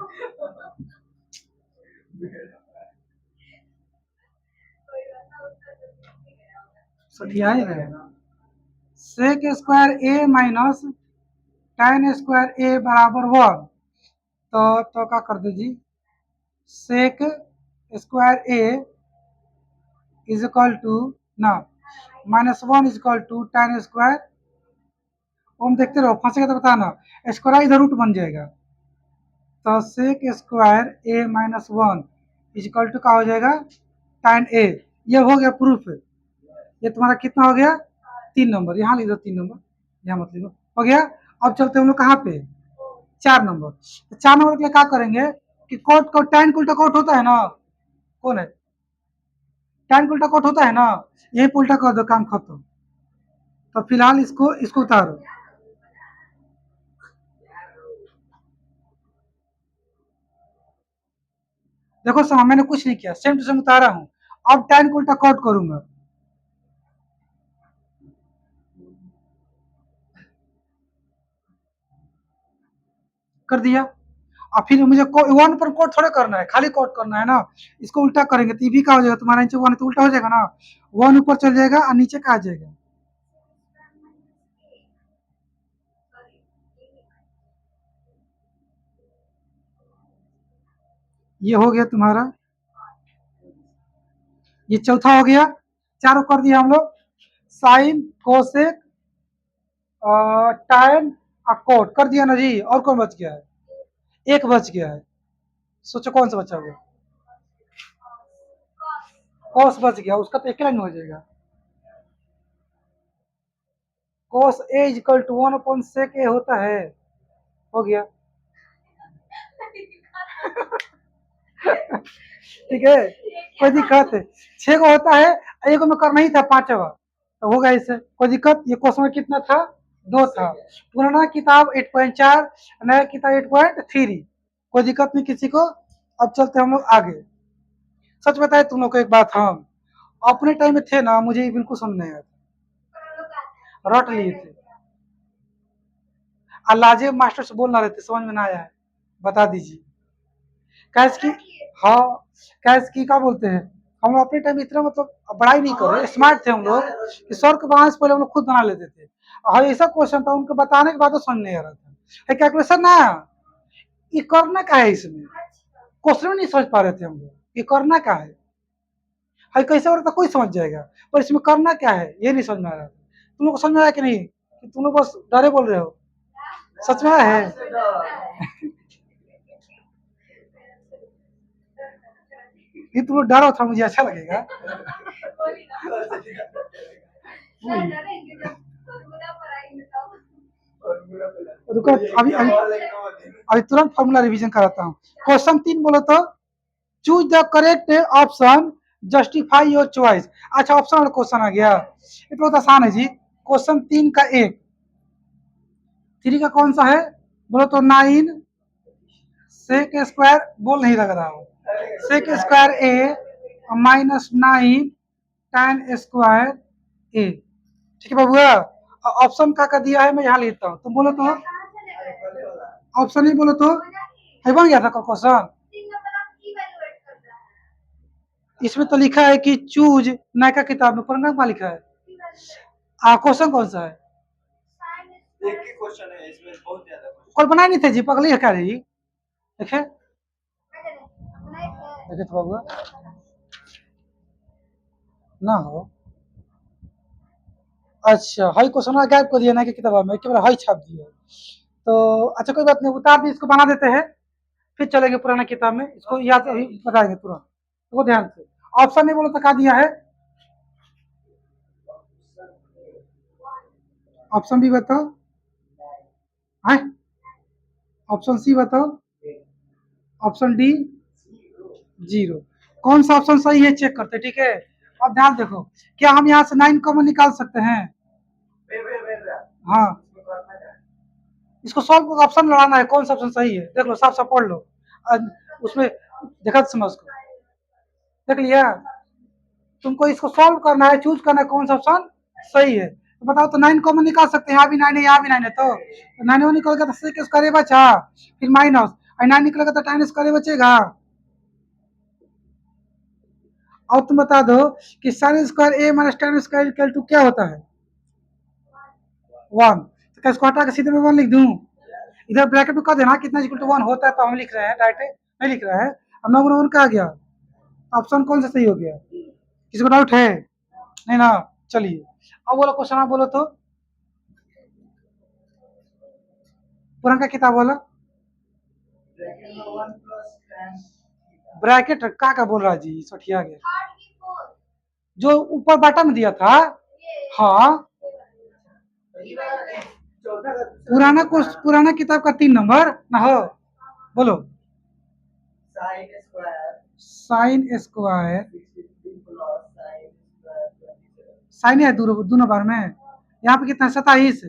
सठिया ही रहेगा। Sec square A minus tan square A बराबर 1, तो क्या कर दे जी, sec square A is equal to ना -1 is equal to tan square, हम देखते रहो, फंसेगा तो बताना, स्क्वायर इधर रूट बन जाएगा, तो sec square A -1 is equal to क्या हो जाएगा, tan ए। ये हो गया प्रूफ, ये तुम्हारा कितना हो गया, 3 नंबर, यहाँ लिख दो 3 नंबर, यहाँ मत लिखो, हो गया। अब चलते हम लोग कहाँ पे, 4 नंबर। तो 4 नंबर के लिए क्या करेंगे कि कोट को tan उल्टा कोट होता है ना, कौन है, tan उल्टा कोट होता है ना, यही उल्टा कर दो, काम खत्म। तो फिलहाल इसको इसको उतारो, देखो समा मैंने कुछ नहीं किया, सेम टू सेम उतारा हूँ, अब tan उल्टा कोट करूंगा, कर दिया। और फिर मुझे वन पर कोट थोड़े करना है, खाली कोट करना है ना, इसको उल्टा करेंगे तो ये भी क्या हो जाएगा, तुम्हारा नीचे वन तो उल्टा हो जाएगा ना, वन ऊपर चल जाएगा और नीचे का आ जाएगा। ये हो गया तुम्हारा, ये चौथा हो गया, चारों कर दिया हम लोग, साइन कोसेक टाइन कोट कर दिया ना जी, और कौन बच गया है, एक बच गया है, सोचो कौन सा बचा हुआ, कॉस बच गया, उसका तो एक लाइन हो जाएगा, कॉस ए इक्वल टू 1 सेक ए होता है, हो गया। ठीक है, कोई दिक्कत है, 6 को होता है, एक में करना ही था, पांचवा तो होगा इससे, कोई दिक्कत, ये क्वेश्चन में कितना था, 2 था, पुराना किताब 8.4, नया किताब 8.3, कोई दिक्कत नहीं किसी को। अब चलते हम लोग आगे। सच बताए तुम लोग को एक बात, हम अपने टाइम में थे ना, मुझे ये बिल्कुल समझ नहीं आया, रट लिए थे, अल्लाजे मास्टर से बोल ना रहे थे, समझ में ना आया है, बता दीजिए, कैस की, हाँ, कैस की क्या बोलते हैं, हम लोग अपने टाइम इतना मतलब बड़ाई नहीं कर रहे, स्मार्ट थे हम लोग, कि सर के बनाने से पहले हम लोग खुद बना लेते थे, और ऐसा क्वेश्चन था उनको बताने के बाद तो समझ नहीं आ रहा था, कैलकुलेशन ना, ये करना क्या है इसमें, क्वेश्चन नहीं समझ पा रहे थे हम लोग, ये करना क्या है, है कैसे हो रहा था कोई समझ जाएगा, पर इसमें करना क्या है ये नहीं समझ में आ रहा था, तुम लोग को समझ में आया कि नहीं, कि तुम लोग बस डरे बोल रहे हो, सच में आया है। ये तुम लोग डरो था, मुझे अच्छा लगेगा। रुको, अभी अभी अभी तुरंत फॉर्मूला रिवीजन कराता हूँ। क्वेश्चन 3 बोलो तो, choose the correct option, justify your choice. अच्छा ऑप्शन वाला क्वेश्चन आ गया, ये तो बहुत आसान है जी, क्वेश्चन 3 का 1, 3 का कौन सा है, बोलो तो 9 सेक स्क्वायर, बोल नहीं लग रहा हो, सेक square A -9 tan square A, ठीक है बाबूआ। ऑप्शन का दिया है, मैं यहाँ लेता हूँ, तुम बोलो तो, ऑप्शन नहीं बोलो तो, है बन गया था क्वेश्चन, इसमें तो लिखा है कि चूज, नायका किताब में पुराना में लिखा है, क्वेश्चन कौन सा है, एक ही क्वेश्चन है इसमें, बहुत ज्यादा कोई बनाए नहीं थे जी, पगली है क्या रही, देखे देखे तो बाबूआ, ना हो, अच्छा, हाई क्वेश्चन गायब कर दिया ना कि किताब में, केवल हाई छाप दिया। तो अच्छा कोई बात नहीं, उतार दी, इसको बना देते हैं, फिर चलेंगे पुराना किताब में, इसको याद अभी बताएंगे तुरंत, देखो ध्यान से। ऑप्शन नहीं बोलो तो क्या दिया है, ऑप्शन भी बताओ, है ऑप्शन सी बताओ, ऑप्शन डी जीरो। कौन सा ऑप्शन सही है चेक करते, ठीक है। अब ध्यान देखो, क्या हम यहाँ से 9 कॉमन निकाल सकते हैं? हाँ, इसको सॉल्व ऑप्शन लगाना है, कौन सा ऑप्शन सही है, देख लो, साफ साफ पढ़ लो। उसमें देखा तो समझ को, देख लिया। तुमको इसको सॉल्व करना है, चूज करना है कौन सा ऑप्शन सही है। तो बताओ, तो 9 कॉमन निकाल सकते हैं, यहाँ भी 9 है, यहाँ भी 9 है, तो 9 वो निकल गया तो सिक्स स्क्वायर बचा, फिर माइनस, और 9 निकलेगा तो 10 स्क्वायर बचेगा। और तुम बता दो कि sine square A minus tan square equal to क्या होता है? 1। तो क्या इसको हटा के सीधे में 1 लिख दूं? इधर ब्रैकेट में कर देना कितना इक्वल टू 1 होता है, तो हम लिख रहे हैं डायरेक्ट, नहीं लिख रहा है। अब 9 गुना 1 का आ गया, ऑप्शन कौन सा सही हो गया? किसी को डाउट है? नहीं ना? चलिए, अब बोलो क्वेश्चन, आप बोलो तो, पुराना का किताब बोला, ब्रैकेट का बोल रहा है जी, सठिया गया, जो ऊपर बटन दिया था। हाँ, पुराना किताब का 3 नंबर ना हो, बोलो। साइन स्क्वायर, साइन है दोनों बार में, यहाँ पे कितना 27।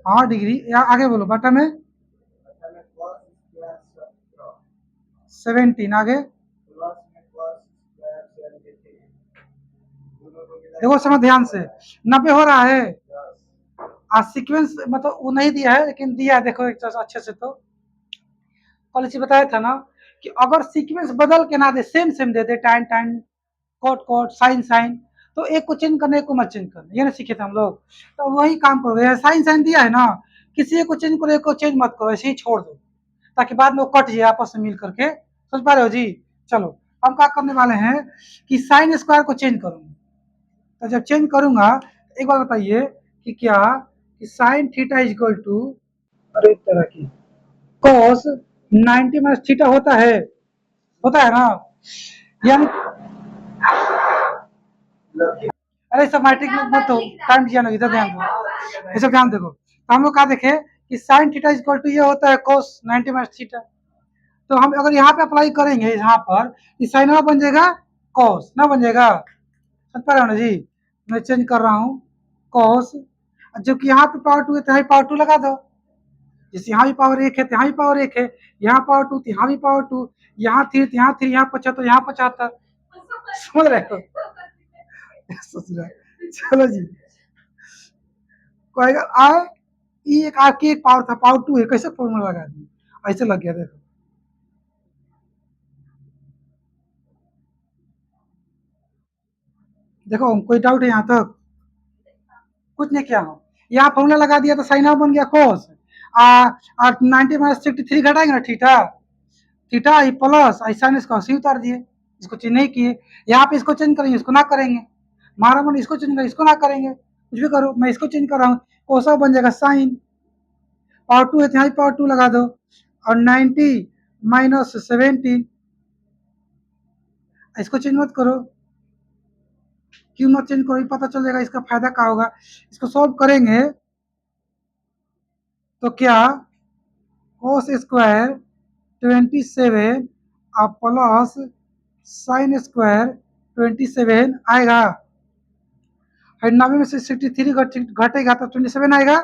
हाँ डिग्री, यहाँ आगे बोलो, बटा में 17, आगे देखो, समझ ध्यान से, 90 हो रहा है। सीक्वेंस मतलब वो नहीं दिया है, लेकिन दिया है, देखो एक अच्छे से। तो पॉलिसी बताया था ना कि अगर सीक्वेंस बदल के ना दे, सेम सेम दे दे, टाइन टाइन, कोट कोट, साइन साइन, तो एक को चेंज करना, एक को मत चेंज करना, ये ना सीखे थे हम लोग। तो वही काम करो, साइन साइन दिया है ना, किसी एक को चेंज करो, एक को चेंज मत करो, ऐसे ही छोड़ दो, ताकि बाद में वो कट जाए आपस में मिल करके, समझ पा रहे हो जी। चलो, हम क्या करने वाले हैं कि साइन स्क्वायर को चेंज करूंगा। तो जब चेंज करूंगा, एक बार बताइए कि क्या कि sine theta is equal to, अरे तरह की, कॉस 90 माइनस थीटा होता है ना, यानी, अरे सब मैट्रिक में मत हो, टाइम दिया ना, इधर ध्यान दो, ये सब ध्यान देखो। तो हम लोग क्या देखे कि sine theta is equal to ये होता है कॉस 90 माइनस थीटा। तो हम अगर यहाँ पे अप्लाई करेंगे, यहाँ पर साइन बन जाएगा कॉस ना, बन जाएगा, समझ पा रहे हो ना जी। मैं चेंज कर रहा हूँ कॉस, जबकि यहाँ पे पावर 2 है तो यहाँ पावर 2 लगा दो, जैसे यहाँ भी पावर 1 है तो यहाँ भी पावर 1 है, यहाँ पावर 2 तो यहाँ भी पावर 2, यहाँ 3 तो यहाँ 3, यहाँ 75 यहाँ 75, समझ रहे हो? सोच रहा है। चलो जी, कहेगा आए, ये एक आपकी एक पावर था, पावर 2 है, कैसे फॉर्मूला लगा दी, ऐसे लग गया, देखो। देखो कोई डाउट है यहाँ तक? कुछ नहीं किया हूँ, यहाँ फॉर्मूला लगा दिया तो साइन बन गया कोस, और 90 माइनस 63 घटाएंगे ना थीटा, थीटा प्लस साइन इसका सी उतार दिए, इसको चेंज नहीं किए। यहाँ पे इसको चेंज करेंगे, इसको ना करेंगे, मारा मन इसको चेंज करेंगे, इसको ना करेंगे, कुछ भी करो, मैं इसको चेंज कर रहा हूँ, कोसा बन जाएगा साइन, पावर 2 है तो यहाँ पावर 2 लगा दो, और 90 माइनस 17, इसको चेंज मत करो, क्यों मत चेंज करो, पता चल जाएगा इसका फायदा क्या होगा। इसको सॉल्व करेंगे तो क्या कोस स्क्वायर 27 और प्लस साइन स्क्वायर 27 आएगा, 90 में से 63 घटेगा तो 27 आएगा,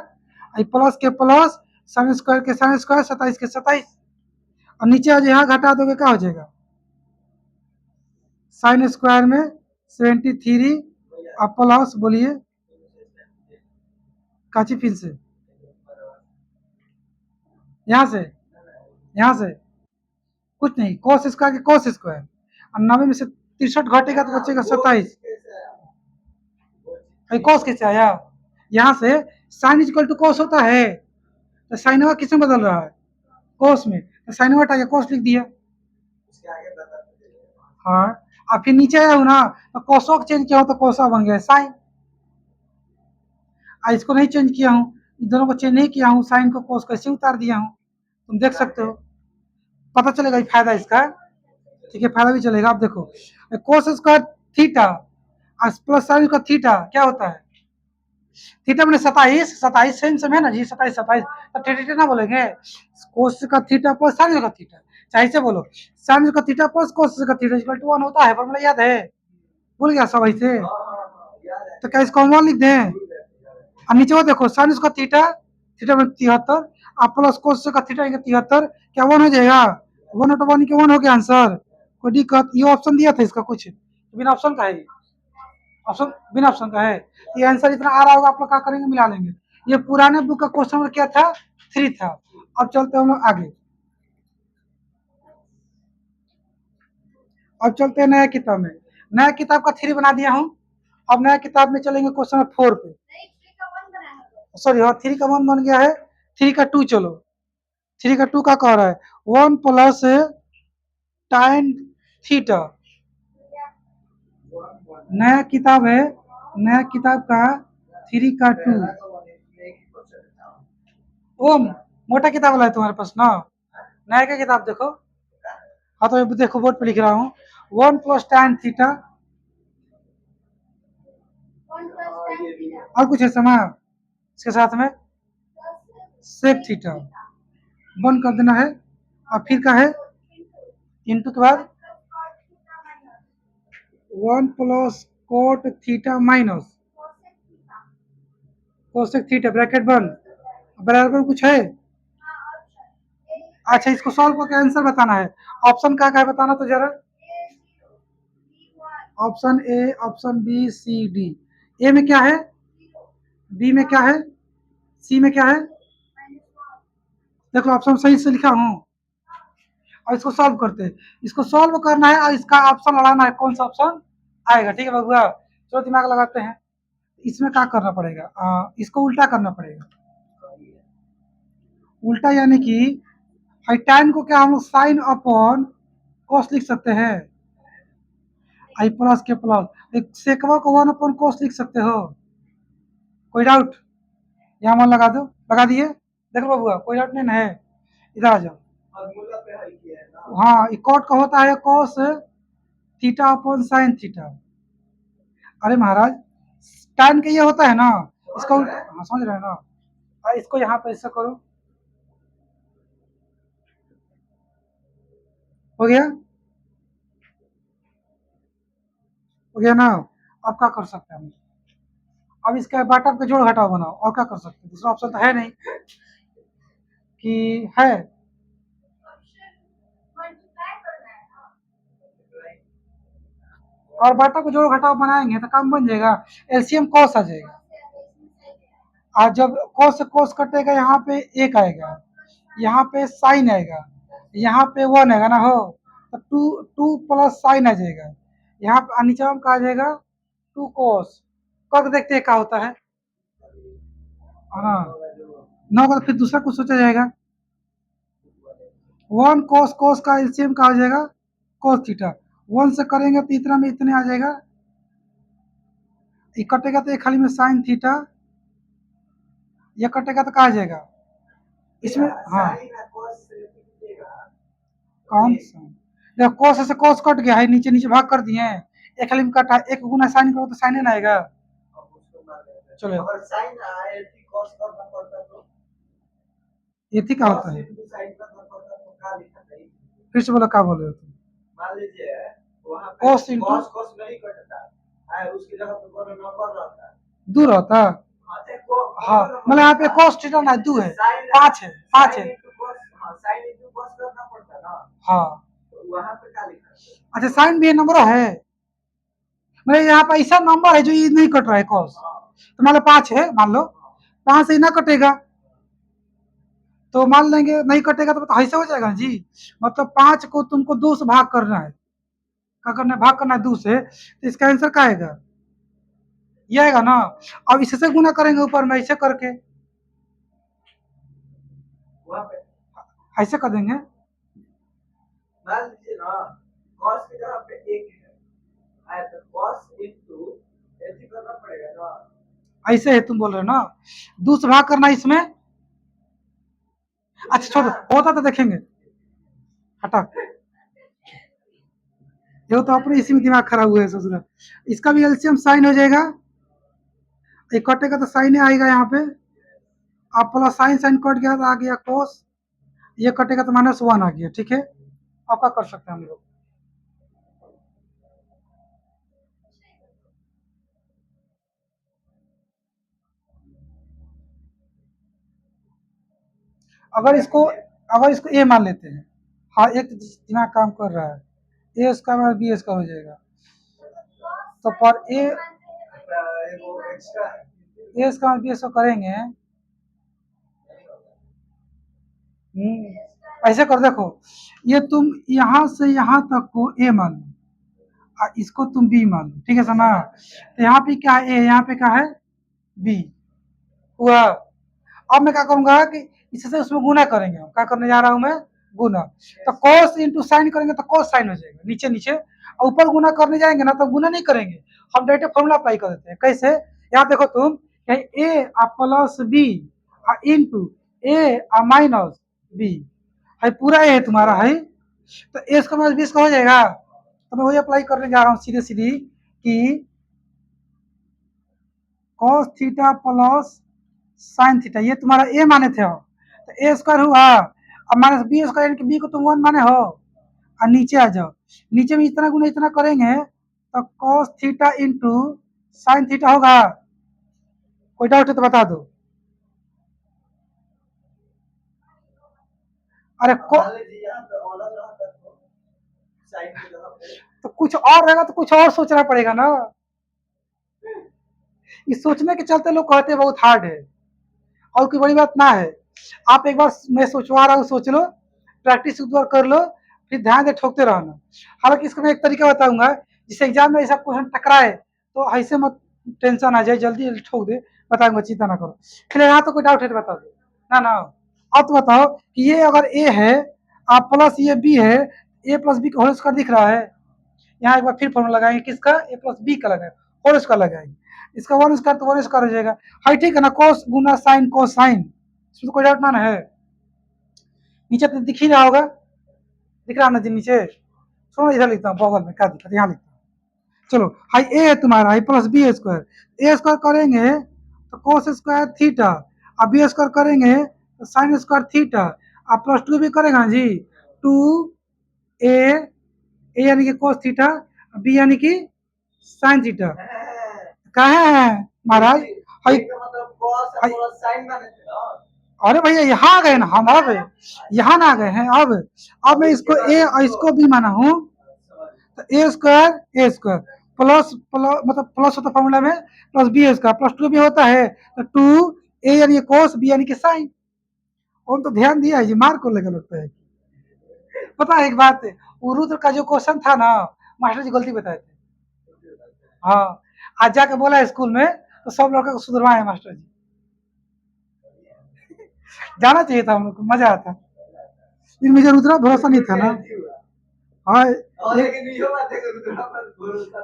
प्लस के प्लस, साइन स्क्वायर के साइन स्क्वायर, 27 के 27, और नीचे आज यहाँ घटा दोगे क्या हो जाएगा, साइन स्क्वायर में 73 और प्लस, बोलिए काची फिर से, यहाँ से, यहाँ से कुछ नहीं, कोस स्क्वायर के कोस स्क्वायर, और 90 में से 63 घटेगा तो बचेगा 27, कोस कैसे आया, यहाँ से साइन इक्वल टू कोस होता है, तो साइनवा किस में बदल रहा है, कोस में, तो साइनवा हटा के कोस लिख दिया। हाँ, और फिर नीचे आया हूँ ना, तो कोसो चेंज किया हो तो कोसा बन गया साइन, इसको नहीं चेंज किया हूँ, इन दोनों को चेंज नहीं किया हूँ, साइन को कोस कैसे उतार दिया हूँ, तुम देख सकते हो, पता चलेगा ये फायदा इसका। ठीक है, फायदा भी चलेगा। आप देखो कोस स्क्वायर थीटा प्लस साइन का थीटा क्या होता है, थीटा मैंने 27, 27 सेम सेम है ना जी, 27 27, तो थीटा ना बोलेंगे, कोस का थीटा प्लस साइन का थीटा, चाहे से बोलो साइन का थीटा प्लस कोस का थीटा इक्वल टू 1 होता है, फॉर्मूला याद है, भूल गया सब ऐसे, तो क्या इसको हम 1 लिख दें, और नीचे वो देखो साइन का थीटा, थीटा में 73, आप प्लस कोस का थीटा 73, क्या 1 हो जाएगा, 1/1 के 1 हो गया आंसर, कोई दिक्कत, ये ऑप्शन दिया था इसका कुछ, बिना ऑप्शन का है ये, ऑप्शन बिना ऑप्शन का है, ये आंसर इतना आ रहा होगा, आप लोग क्या करेंगे, मिला लेंगे। ये पुराने बुक का क्वेश्चन नंबर क्या था, 3 था। अब चलते हैं हम लोग आगे, अब चलते हैं नया किताब में, नया किताब का 3 बना दिया हूँ, अब नया किताब में चलेंगे क्वेश्चन नंबर 4 पे, सॉरी हाँ 3 का 1 बन गया है, 3 का 2 चलो, 3 का 2 का कह रहा है 1 प्लस tan थीटा, नया किताब है, नया किताब का 3 का 2, वो मोटा किताब वाला है तुम्हारे पास ना, नया का किताब देखो, हाँ तो देखो बोर्ड पे लिख रहा हूँ 1 प्लस tan थीटा, और कुछ है समा इसके साथ में सेक थीटा, बंद कर देना है, और फिर का है इंटू के बाद 1 plus cot theta minus cosec theta bracket बंद, बराबर कुछ है, अच्छा इसको सॉल्व करके आंसर बताना है, ऑप्शन क्या क्या है बताना तो जरा, option A, option B, C, D, A में क्या है, बी में क्या है, सी में क्या है, देखो ऑप्शन सही से लिखा हूँ, और इसको सॉल्व करते हैं, इसको सॉल्व करना है और इसका ऑप्शन लड़ाना है, कौन सा ऑप्शन आएगा, ठीक है बबुआ, चलो दिमाग लगाते हैं, इसमें क्या करना पड़ेगा, इसको उल्टा करना पड़ेगा, उल्टा यानी कि tan को क्या हम साइन अपॉन कॉस लिख सकते हैं, आई प्लस के प्लस एक सेकवा को 1 अपॉन कॉस लिख सकते हो, कोई डाउट, यहाँ मन लगा दो, लगा दिए, देखो बबुआ कोई डाउट नहीं ना है, इधर आ जाओ, हाँ कॉट का होता है cos theta upon sine theta, अरे महाराज tan का ये होता है ना, इसका उल्टा, हाँ समझ रहे हैं ना, इसको यहाँ पे ऐसा करो, हो गया, हो गया ना, अब क्या कर सकते हैं हम, अब इसका बाटा का जोड़ घटाव बनाओ, और क्या कर सकते हैं, दूसरा ऑप्शन तो है नहीं कि है, और बाटा को जोड़ घटाव बनाएंगे तो काम बन जाएगा, एलसीएम कॉस आ जाएगा, और जब कॉस से कॉस कटेगा यहाँ पे एक आएगा, यहाँ पे साइन आएगा, यहाँ पे 1 आएगा ना हो, तो 2 प्लस साइन आ जाएगा, यहाँ पे नीचे में कहा जाएगा 2 कॉस, कब देखते हैं क्या होता है, हाँ ना होगा तो फिर दूसरा कुछ सोचा जाएगा, 1 कॉस कॉस का एलसीएम कहा जाएगा कॉस थीटा, 1 से करेंगे तो इतना में इतने आ जाएगा, ये कटेगा तो ये खाली में साइन थीटा, ये कटेगा तो कहा जाएगा इसमें, हाँ कौन सा, देखो कॉस से कॉस कट गया है, नीचे नीचे भाग कर दिए, एक खाली में कटा, एक गुना साइन करो तो साइन ना आएगा, चलो ये थी क्या होता है, फिर से बोलो क्या बोले हो तुम, कॉस इंटू दो रहता, हाँ मतलब यहाँ पे कॉस थीटा ना दो है, 5 है, 5 है, हाँ अच्छा साइन भी नंबर है, मतलब यहाँ पे ऐसा नंबर है जो ये नहीं कट रहा है कॉस, तो मान लो 5 है, मान लो 5 से ना कटेगा, तो मान लेंगे नहीं कटेगा तो ऐसे हो जाएगा जी, मतलब 5 को तुमको 2 से भाग करना है, क्या करना है, भाग करना है 2 से, तो इसका आंसर क्या आएगा, ये आएगा ना, अब इससे गुना करेंगे ऊपर में ऐसे करके, ऐसे कर देंगे, ऐसे है तुम बोल रहे हो ना, 2 से भाग करना इसमें। अच्छा छोड़ो, होता तो देखेंगे, हटा। देखो तो अपने इसी में दिमाग खराब हुआ है सोच रहा। इसका भी एलसीएम साइन हो जाएगा, ये कटेगा तो साइन ही आएगा यहाँ पे। अब प्लस साइन साइन कट गया तो आ गया कोस, ये कटेगा तो -1 आ गया, ठीक है। अब क्या कर सकते हैं हम लोग। अगर इसको ए मान लेते हैं, हाँ एक तो दिमाग काम कर रहा है, ए इसका बाद बी इसका हो जाएगा, तो पर ए इसका बाद बी इसका करेंगे। ऐसे कर देखो, ये तुम यहाँ से यहाँ तक को ए मान लो, इसको तुम बी मान लो, ठीक है सना। तो यहाँ पे क्या है, ए यहाँ पे क्या है बी हुआ। अब मैं क्या करूंगा कि इससे उसमें गुना करेंगे, हम क्या करने जा रहा हूं मैं, गुना। तो cos इंटू साइन करेंगे तो cos साइन हो जाएगा नीचे नीचे, और ऊपर गुना करने जाएंगे ना तो गुना नहीं करेंगे, हम डायरेक्ट फॉर्मूला अप्लाई कर देते हैं। कैसे, यहाँ देखो तुम, ए प्लस बी इंटू ए माइनस बी, है पूरा ए है तुम्हारा है, तो ए इसका माइनस बी इसका हो जाएगा। तो मैं वही अप्लाई करने जा रहा हूँ सीधे सीधी कि cos theta plus sine theta, ये तुम्हारा ए माने थे हो, तो ए स्क्वायर हुआ, अब माइनस बी स्क्वायर यानी कि बी को तुम 1 माने हो, और नीचे आ जाओ, नीचे में इतना गुना इतना करेंगे तो cos theta into sine theta होगा। कोई डाउट है तो बता दो। अरे तो कुछ और रहेगा तो कुछ और सोचना पड़ेगा ना, इस सोचने के चलते लोग कहते हैं बहुत हार्ड है, और कोई बड़ी बात ना है। आप एक बार, मैं सोचवा रहा हूँ, सोच लो, प्रैक्टिस एक बार कर लो, फिर ध्यान से ठोकते रहना। हालांकि इसका मैं एक तरीका बताऊंगा, जिससे एग्जाम में ऐसा क्वेश्चन टकराए तो ऐसे मत टेंशन आ जाए, जल्दी जल्दी ठोक दे, बताऊंगा, चिंता ना करो। फिर यहाँ तो कोई डाउट है तो बता दो ना ना। अब तो बताओ कि ये अगर ए है, आप प्लस ये बी है, ए प्लस बी का होल स्क्वायर दिख रहा है, यहाँ एक बार फिर फॉर्मूला लगाएंगे किसका, ए प्लस बी का लगाए, होल स्क्वायर लगाएंगे, इसका 1 स्क्वायर तो 1 स्क्वायर हो जाएगा, हाई ठीक है ना, कोस गुना साइन कोस साइन, इसमें तो कोई डाउट ना है। नीचे तो दिख ही रहा होगा, दिख रहा ना जी नीचे, छोड़ो इधर लिखता हूँ बगल में, क्या दिक्कत, यहाँ लिखता हूँ। चलो हाई ए है तुम्हारा, हाई प्लस बी स्क्वायर, ए स्क्वायर करेंगे तो कोस स्क्वायर थीटा, अब बी स्क्वायर करेंगे तो साइन स्क्वायर थीटा, अब प्लस 2 भी करेगा ना जी, 2 ए यानी कि कोस थीटा, बी यानी कि साइन थीटा। कहा है महाराज, हाई, अरे भैया यहाँ आ गए ना हम, अब यहाँ ना आ गए हैं, अब मैं इसको ए और इसको बी माना हूँ, तो ए स्क्वायर प्लस प्लस मतलब प्लस होता फॉर्मूला में, प्लस बी स्क्वायर प्लस 2 भी होता है, तो 2 ए यानी कोस, बी यानी कि साइन। और तो ध्यान दिया है जी, मार्क को लेकर लगता है। पता है एक बात, वो रुद्र का जो क्वेश्चन था ना, मास्टर जी गलती बताए थे। हाँ, आज जाके बोला स्कूल में तो सब लड़का को सुधरवाए मास्टर जी, जाना चाहिए था हम लोग को, मजा आता। लेकिन मुझे रुद्रा भरोसा नहीं था ना। हाँ,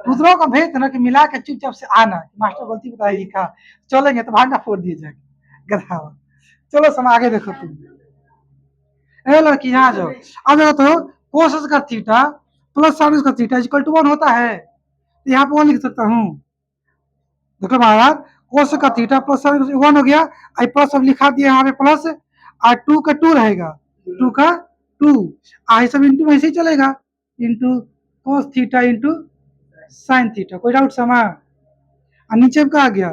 रुद्रा का भेज था ना कि मिला के चुपचाप से आना, मास्टर गलती बताएगी का, चलेंगे तो भांडा फोड़ दिए जाएंगे गधा। चलो सम आगे देखो तुम, ए लड़की यहाँ जाओ। अब देखो तो कोस का थीटा प्लस साइन का थीटा इक्वल टू 1 होता है, तो यहाँ पे 1 लिख सकता हूँ। देखो महाराज, कोस का थीटा प्लस 1 हो गया, आई प्लस अब लिखा दिया यहाँ पे प्लस, और 2 का 2 रहेगा, 2 का 2, आई सब इंटू ऐसे ही चलेगा, into cos theta into sine theta. कोई डाउट समा, और नीचे में कहा गया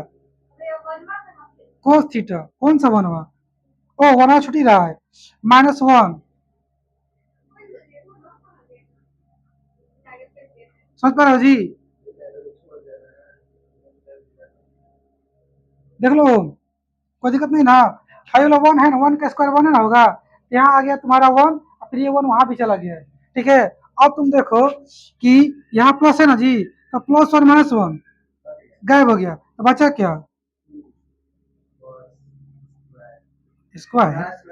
कोस थीटा, कौन सा बनवा, ओ वरना छुट्टी रहा है, -1, समझ पा रहे हो जी। देख लो, कोई दिक्कत नहीं ना, फाइव वाला 1 है ना, 1 का स्क्वायर 1 है ना होगा, यहाँ आ गया तुम्हारा 1, फिर ये 1 वहां भी चला गया है, ठीक है। अब तुम देखो कि यहाँ प्लस है ना जी, तो +1 - 1 गायब हो गया, तो बचा क्या, स्क्वायर।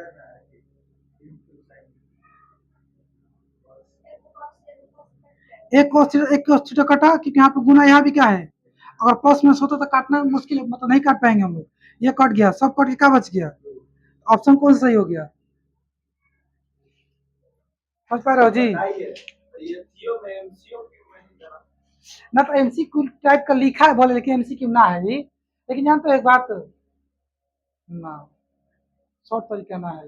एक cos थीटा कटा, क्योंकि यहाँ पे गुना यहाँ भी क्या है, अगर प्लस माइनस होता तो काटना मुश्किल है, मतलब नहीं काट पाएंगे हम लोग। ये कट गया, सब कट के क्या बच गया? ऑप्शन कौन सा सही हो गया? समझ पा रहे हो जी? ना तो एमसीक्यू टाइप का लिखा है बोले, लेकिन एमसीक्यू ना है जी। लेकिन जानते हो एक बात ना, शॉर्ट तरीका ना है,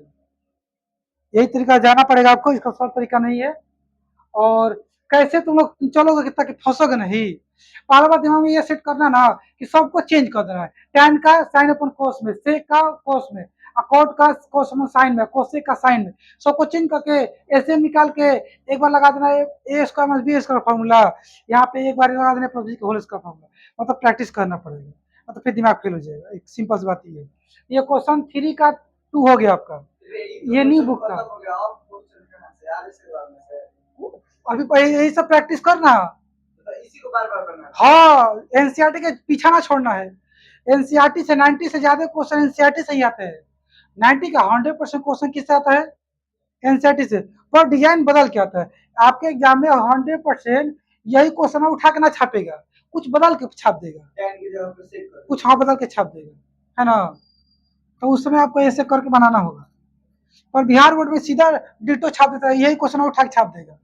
यही तरीका जाना पड़ेगा आपको, इसका शॉर्ट तरीका नहीं है। और कैसे तुम लोग चलोगे ताकि फंसोगे नहीं। पहला बात दिमाग में ये सेट करना ना कि सबको चेंज कर देना है। tan का साइन अपन कोस में, sec का कोस में, cot का कोस में साइन में, cosec का साइन में, सबको चेंज करके ऐसे निकाल के एक बार लगा देना है A square minus B square formula. यहाँ पे एक बार लगा देना प्लस बी का होल स्क्वायर फॉर्मूला। मतलब प्रैक्टिस करना पड़ेगा, मतलब फिर दिमाग फेल हो जाएगा। एक सिंपल सी बात ये है। ये क्वेश्चन 3 का 2 हो गया आपका, ये नहीं बुक का। अभी यही सब प्रैक्टिस करना। इसी को बार बार करना। हाँ, एनसीईआरटी के पीछा ना छोड़ना है। एनसीईआरटी से 90 से ज्यादा क्वेश्चन एनसीईआरटी से ही आते हैं। 90 का 100% क्वेश्चन किससे आता है? एनसीईआरटी से। पर डिजाइन बदल के आता है। आपके एग्जाम में 100% यही क्वेश्चन उठा के ना छापेगा, कुछ बदल के छाप देगा, कुछ हाँ बदल के छाप देगा, है ना। तो उस समय आपको ऐसे करके बनाना होगा। पर बिहार बोर्ड में सीधा डिटो छाप देता है, यही क्वेश्चन उठा के छाप देगा।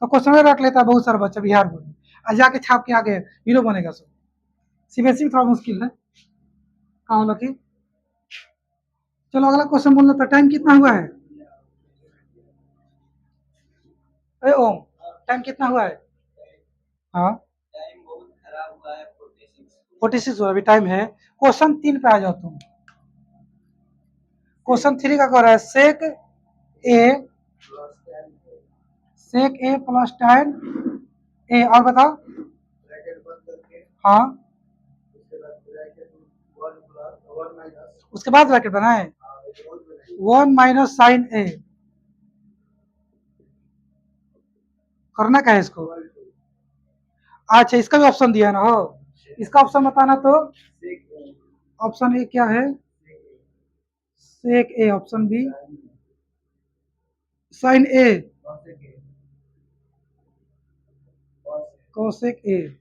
तो क्वेश्चन रख लेता है बहुत सारा बच्चा बिहार बोर्ड में, और जाके छाप के आगे हीरो बनेगा सब। सीबीएसई में थोड़ा मुश्किल है। कहाँ हो लकी? चलो अगला क्वेश्चन बोल लेता। टाइम कितना हुआ है? अरे ओम, टाइम कितना हुआ है? हाँ, 46 हुआ, अभी टाइम है। क्वेश्चन 3 पे आ जाओ तुम। क्वेश्चन 3 का कह रहा है सेक ए प्लस tan ए, और बताओ। हाँ, उसके बाद ब्रैकेट बनाए 1 माइनस साइन ए। करना क्या है इसको? अच्छा, इसका भी ऑप्शन दिया ना हो, इसका ऑप्शन बताना तो। ऑप्शन ए क्या है? Sec A. Option B sine A, cosec A,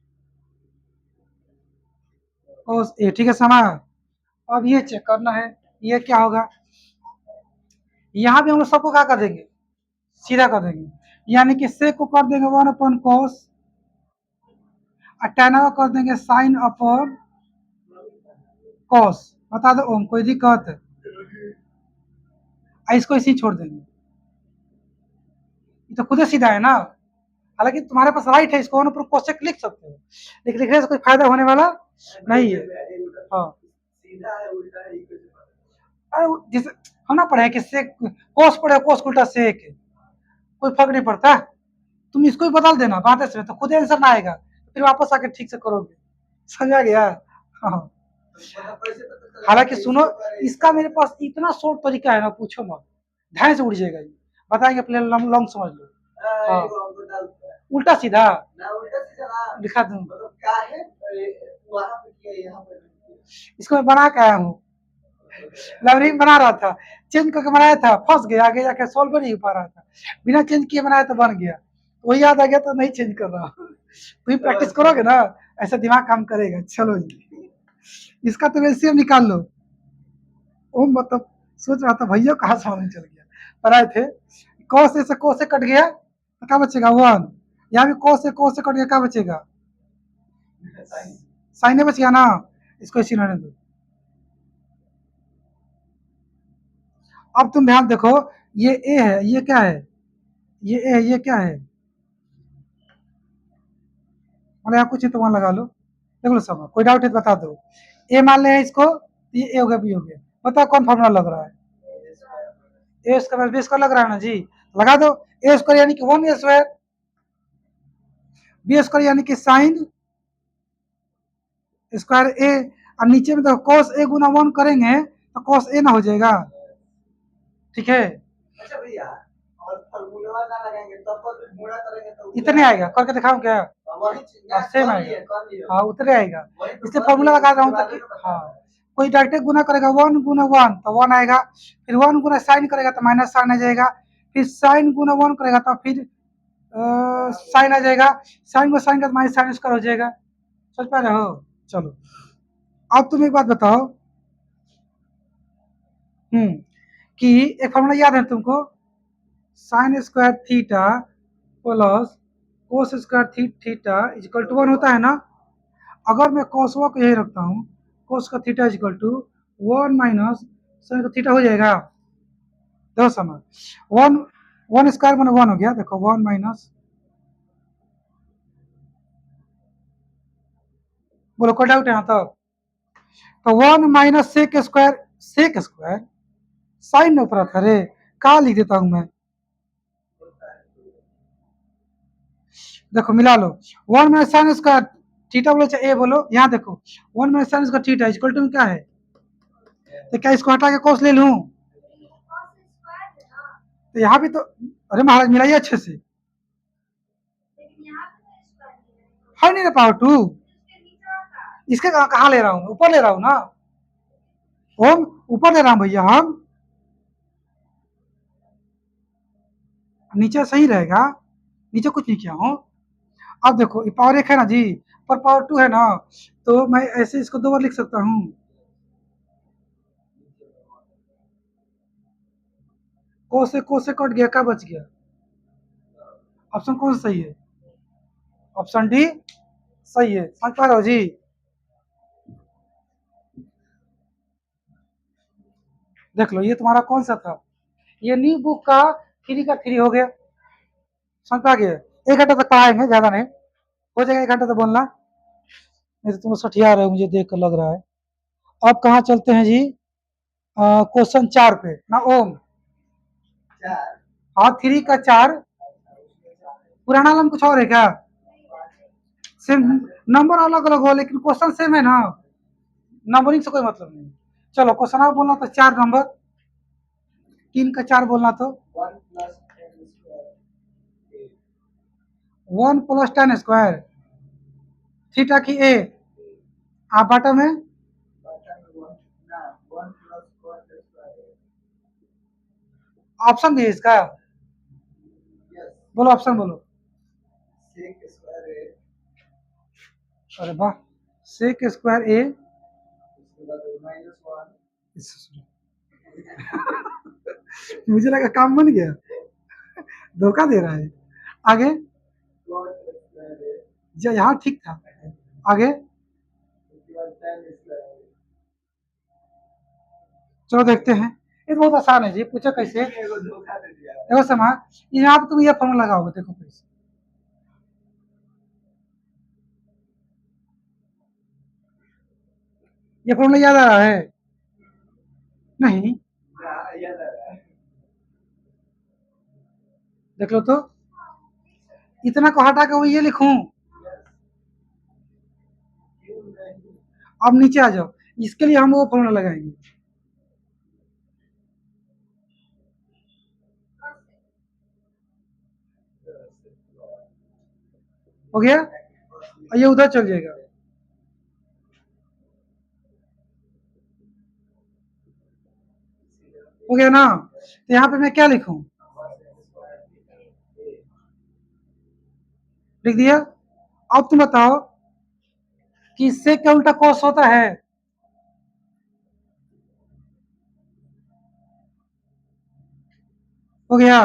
cos A. ठीक है समा। अब ये चेक करना है ये क्या होगा। यहाँ भी हम लोग सबको क्या कर देंगे? सीधा कर देंगे। यानी कि सेक को कर देंगे 1/cos, और tan को कर देंगे साइन अपॉन कॉस। बता दो ओम, कोई दिक्कत है? इसको इसी छोड़ देंगे, ये तो खुद ही सीधा है ना। हालांकि तुम्हारे पास राइट है, इसको वन पर कोसेक लिख सकते हो, लेकिन लिखने से कोई फायदा होने वाला नहीं है। हाँ, अरे जैसे हम ना पढ़े कि सेक कोस पढ़े, कोस उल्टा सेक, कोई फर्क नहीं पड़ता। तुम इसको ही बदल देना बात है, तो खुद आंसर ना आएगा, फिर वापस आके ठीक से करोगे। समझा गया? हाँ। हालांकि सुनो, इसका मेरे पास इतना शॉर्ट तरीका है ना, पूछो मत, ध्यान से उड़ जाएगा ये। बताएंगे पहले, लॉन्ग समझ लो। हाँ, उल्टा सीधा दिखा दूं। इसको मैं बना के आया हूँ, लवरिंग बना रहा था, चेंज करके बनाया था, फंस गया, आगे जाके सॉल्व नहीं हो पा रहा था। बिना चेंज किए बनाया तो बन गया, वही याद आ गया तो नहीं चेंज कर रहा। तुम प्रैक्टिस करोगे ना, ऐसा दिमाग काम करेगा। चलो जी, इसका तो वैसे निकाल लो। वो मतलब सोच रहा था भैया कहाँ से मालूम चल गया, बनाए थे। कौ से कट गया तो क्या बचेगा? 1। यहाँ भी कौ से कट गया, क्या बचेगा? साइन बच गया ना, इसको इसी रहने दो। अब तुम ध्यान देखो, ये ए है, ये क्या है? ये ए है, ये क्या है? मतलब यहाँ कुछ ही तो वहां लगा लो, देख लो सब, कोई डाउट है तो बता दो। ए मान ले इसको, ये ए हो गया, बी हो गया। बताओ कौन फॉर्मूला लग रहा है? ए स्क्वायर बी स्क्वायर लग रहा है ना जी, लगा दो। ए स्क्वायर यानी कि 1 ए स्क्वायर, बी स्क्वायर यानी कि साइन स्क्वायर ए, और नीचे में तो कॉस ए गुना 1 करेंगे तो कॉस ए ना हो जाएगा। ठीक है, अच्छा भैया, और फॉर्मूला ना लगाएंगे तब पर गुणा करेंगे तो इतने आएगा, करके दिखाऊं क्या? सेम आएगा, हाँ उतने आएगा। इसलिए फॉर्मूला लगा रहा हूँ ताकि हाँ, कोई डायरेक्ट गुना करेगा 1 गुना 1 तो 1 आएगा, फिर 1 गुना साइन करेगा तो माइनस साइन आ जाएगा, फिर साइन गुना 1 करेगा तो फिर साइन आ जाएगा, साइन को साइन का माइनस साइन स्क्वायर हो जाएगा। समझ पा रहे हो? चलो, अब तुम एक बात बताओ, हम्म, कि एक फॉर्मूला याद है तुमको, sine square theta plus cos square theta equal to 1 होता है ना। अगर मैं कोसवा को यही रखता हूँ, कोस का theta equal to 1 minus sine का थीटा हो जाएगा। देखो समय, वन, वन स्क्वायर मैंने 1 हो गया, देखो 1 माइनस, बोलो कोई डाउट है यहाँ तक? तो 1 माइनस सेक स्क्वायर साइन में ऊपर था रे, का लिख देता हूं मैं, देखो मिला लो, 1 माइनस साइन स्क्वायर थीटा बोलो चाहे ए बोलो, यहाँ देखो 1 minus sine square theta equal to क्या है, तो क्या इसको हटा के कोस ले लूं? तो यहाँ भी तो, अरे महाराज मिलाइए अच्छे से, है नहीं ना पावर टू, इसके कहाँ ले रहा हूँ, ऊपर ले रहा हूँ ना, ओम ऊपर ले रहा हूँ भैया हम, नीचे सही रहेगा, नीचे कुछ नहीं किया हूँ। अब देखो ये पावर 1 है ना जी, पर पावर 2 है ना, तो मैं ऐसे इसको 2 बार लिख सकता हूँ, को से कट गया, क्या बच गया, ऑप्शन कौन सा सही है? ऑप्शन डी सही है, समझ पा रहे हो जी? देख लो ये तुम्हारा कौन सा था, ये न्यू बुक का 3 का 3 हो गया, समझ पा गए? 1 घंटा तक पढ़ाएंगे, ज्यादा नहीं, हो जाएगा 1 घंटा तक बोलना, नहीं तो तुम सठिया रहे हो मुझे देख कर लग रहा है। अब कहाँ चलते हैं जी, क्वेश्चन 4 पे ना ओम, हाँ 3 का 4, पुराना नाम कुछ और है क्या? सेम, नंबर अलग अलग हो लेकिन क्वेश्चन सेम है ना, नंबरिंग से कोई मतलब नहीं। चलो क्वेश्चन आप बोलना तो 4 नंबर, 3 का 4 बोलना तो 1 + tan² थीटा की ए, आप बाटा में ऑप्शन दिए इसका, बोलो ऑप्शन बोलो, अरे वाह, सेक स्क्वायर ए, मुझे लगा काम बन गया, धोखा दे रहा है। आगे, यहाँ ठीक था, आगे चलो देखते हैं, ये तो बहुत आसान है जी, पूछो कैसे, देखो समा, यहाँ पे तुम ये फॉर्मूला लगाओगे, देखो कैसे, ये फॉर्मूला याद आ रहा है? नहीं, देख लो तो, इतना को हटा के वो ये लिखूं, अब नीचे आ जाओ, इसके लिए हम वो फॉर्मूला लगाएंगे, हो गया, और ये उधर चल जाएगा, हो गया ना, तो यहाँ पे मैं क्या लिखूं, लिख दिया। अब तुम बताओ कि इससे क्या उल्टा कॉस होता है, हो गया,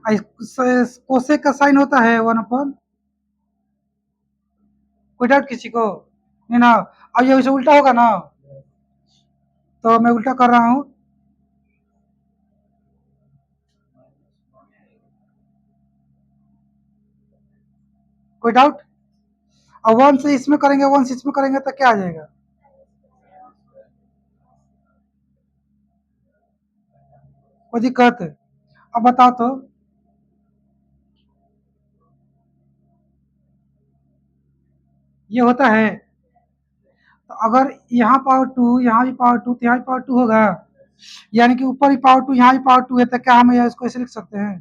कोसेक का साइन होता है 1/, कोई डाउट किसी को नहीं ना? अब ये वैसे उल्टा होगा ना, तो मैं उल्टा कर रहा हूँ, कोई डाउट? अब 1 से इसमें करेंगे, 1 से इसमें करेंगे तो क्या आ जाएगा, कोई दिक्कत? अब बताओ तो, ये होता है, तो अगर यहाँ पावर 2, यहाँ भी पावर 2, तो यहाँ भी पावर 2 होगा, यानी कि ऊपर ही पावर 2, यहाँ भी पावर 2 है, तो क्या हम इसको ऐसे लिख सकते हैं?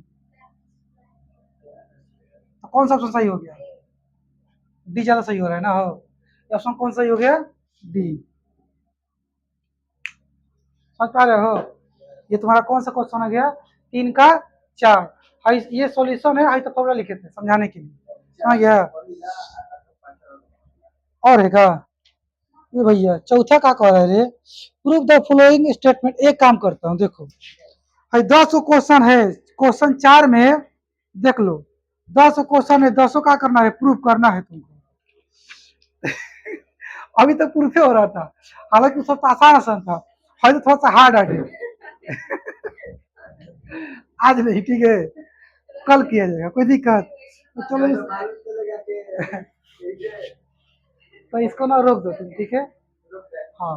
तो कौन सा ऑप्शन सही हो गया? डी ज्यादा सही हो रहा है ना, हो, ऑप्शन कौन सही हो गया? डी, समझ पा रहे हो? ये तुम्हारा कौन सा क्वेश्चन हो गया, 3 का 4, हाई ये सॉल्यूशन है, हाई तो फॉर्मूला लिखे थे समझाने के लिए, समझ गया? और है क्या? ये भैया चौथा का कह रहे रे, प्रूव द फॉलोइंग स्टेटमेंट। एक काम करता हूँ, देखो भाई 10 क्वेश्चन है, क्वेश्चन 4 में देख लो, 10 क्वेश्चन है, 10 का करना है, प्रूफ करना है तुमको। अभी तक प्रूफ हो रहा था, हालांकि सबसे आसान आसान था, है तो थोड़ा सा हार्ड हार्ड है। आज नहीं, ठीक है, कल किया जाएगा, कोई दिक्कत तो चलो तो इसको ना रोक दो तुम, ठीक है। हाँ।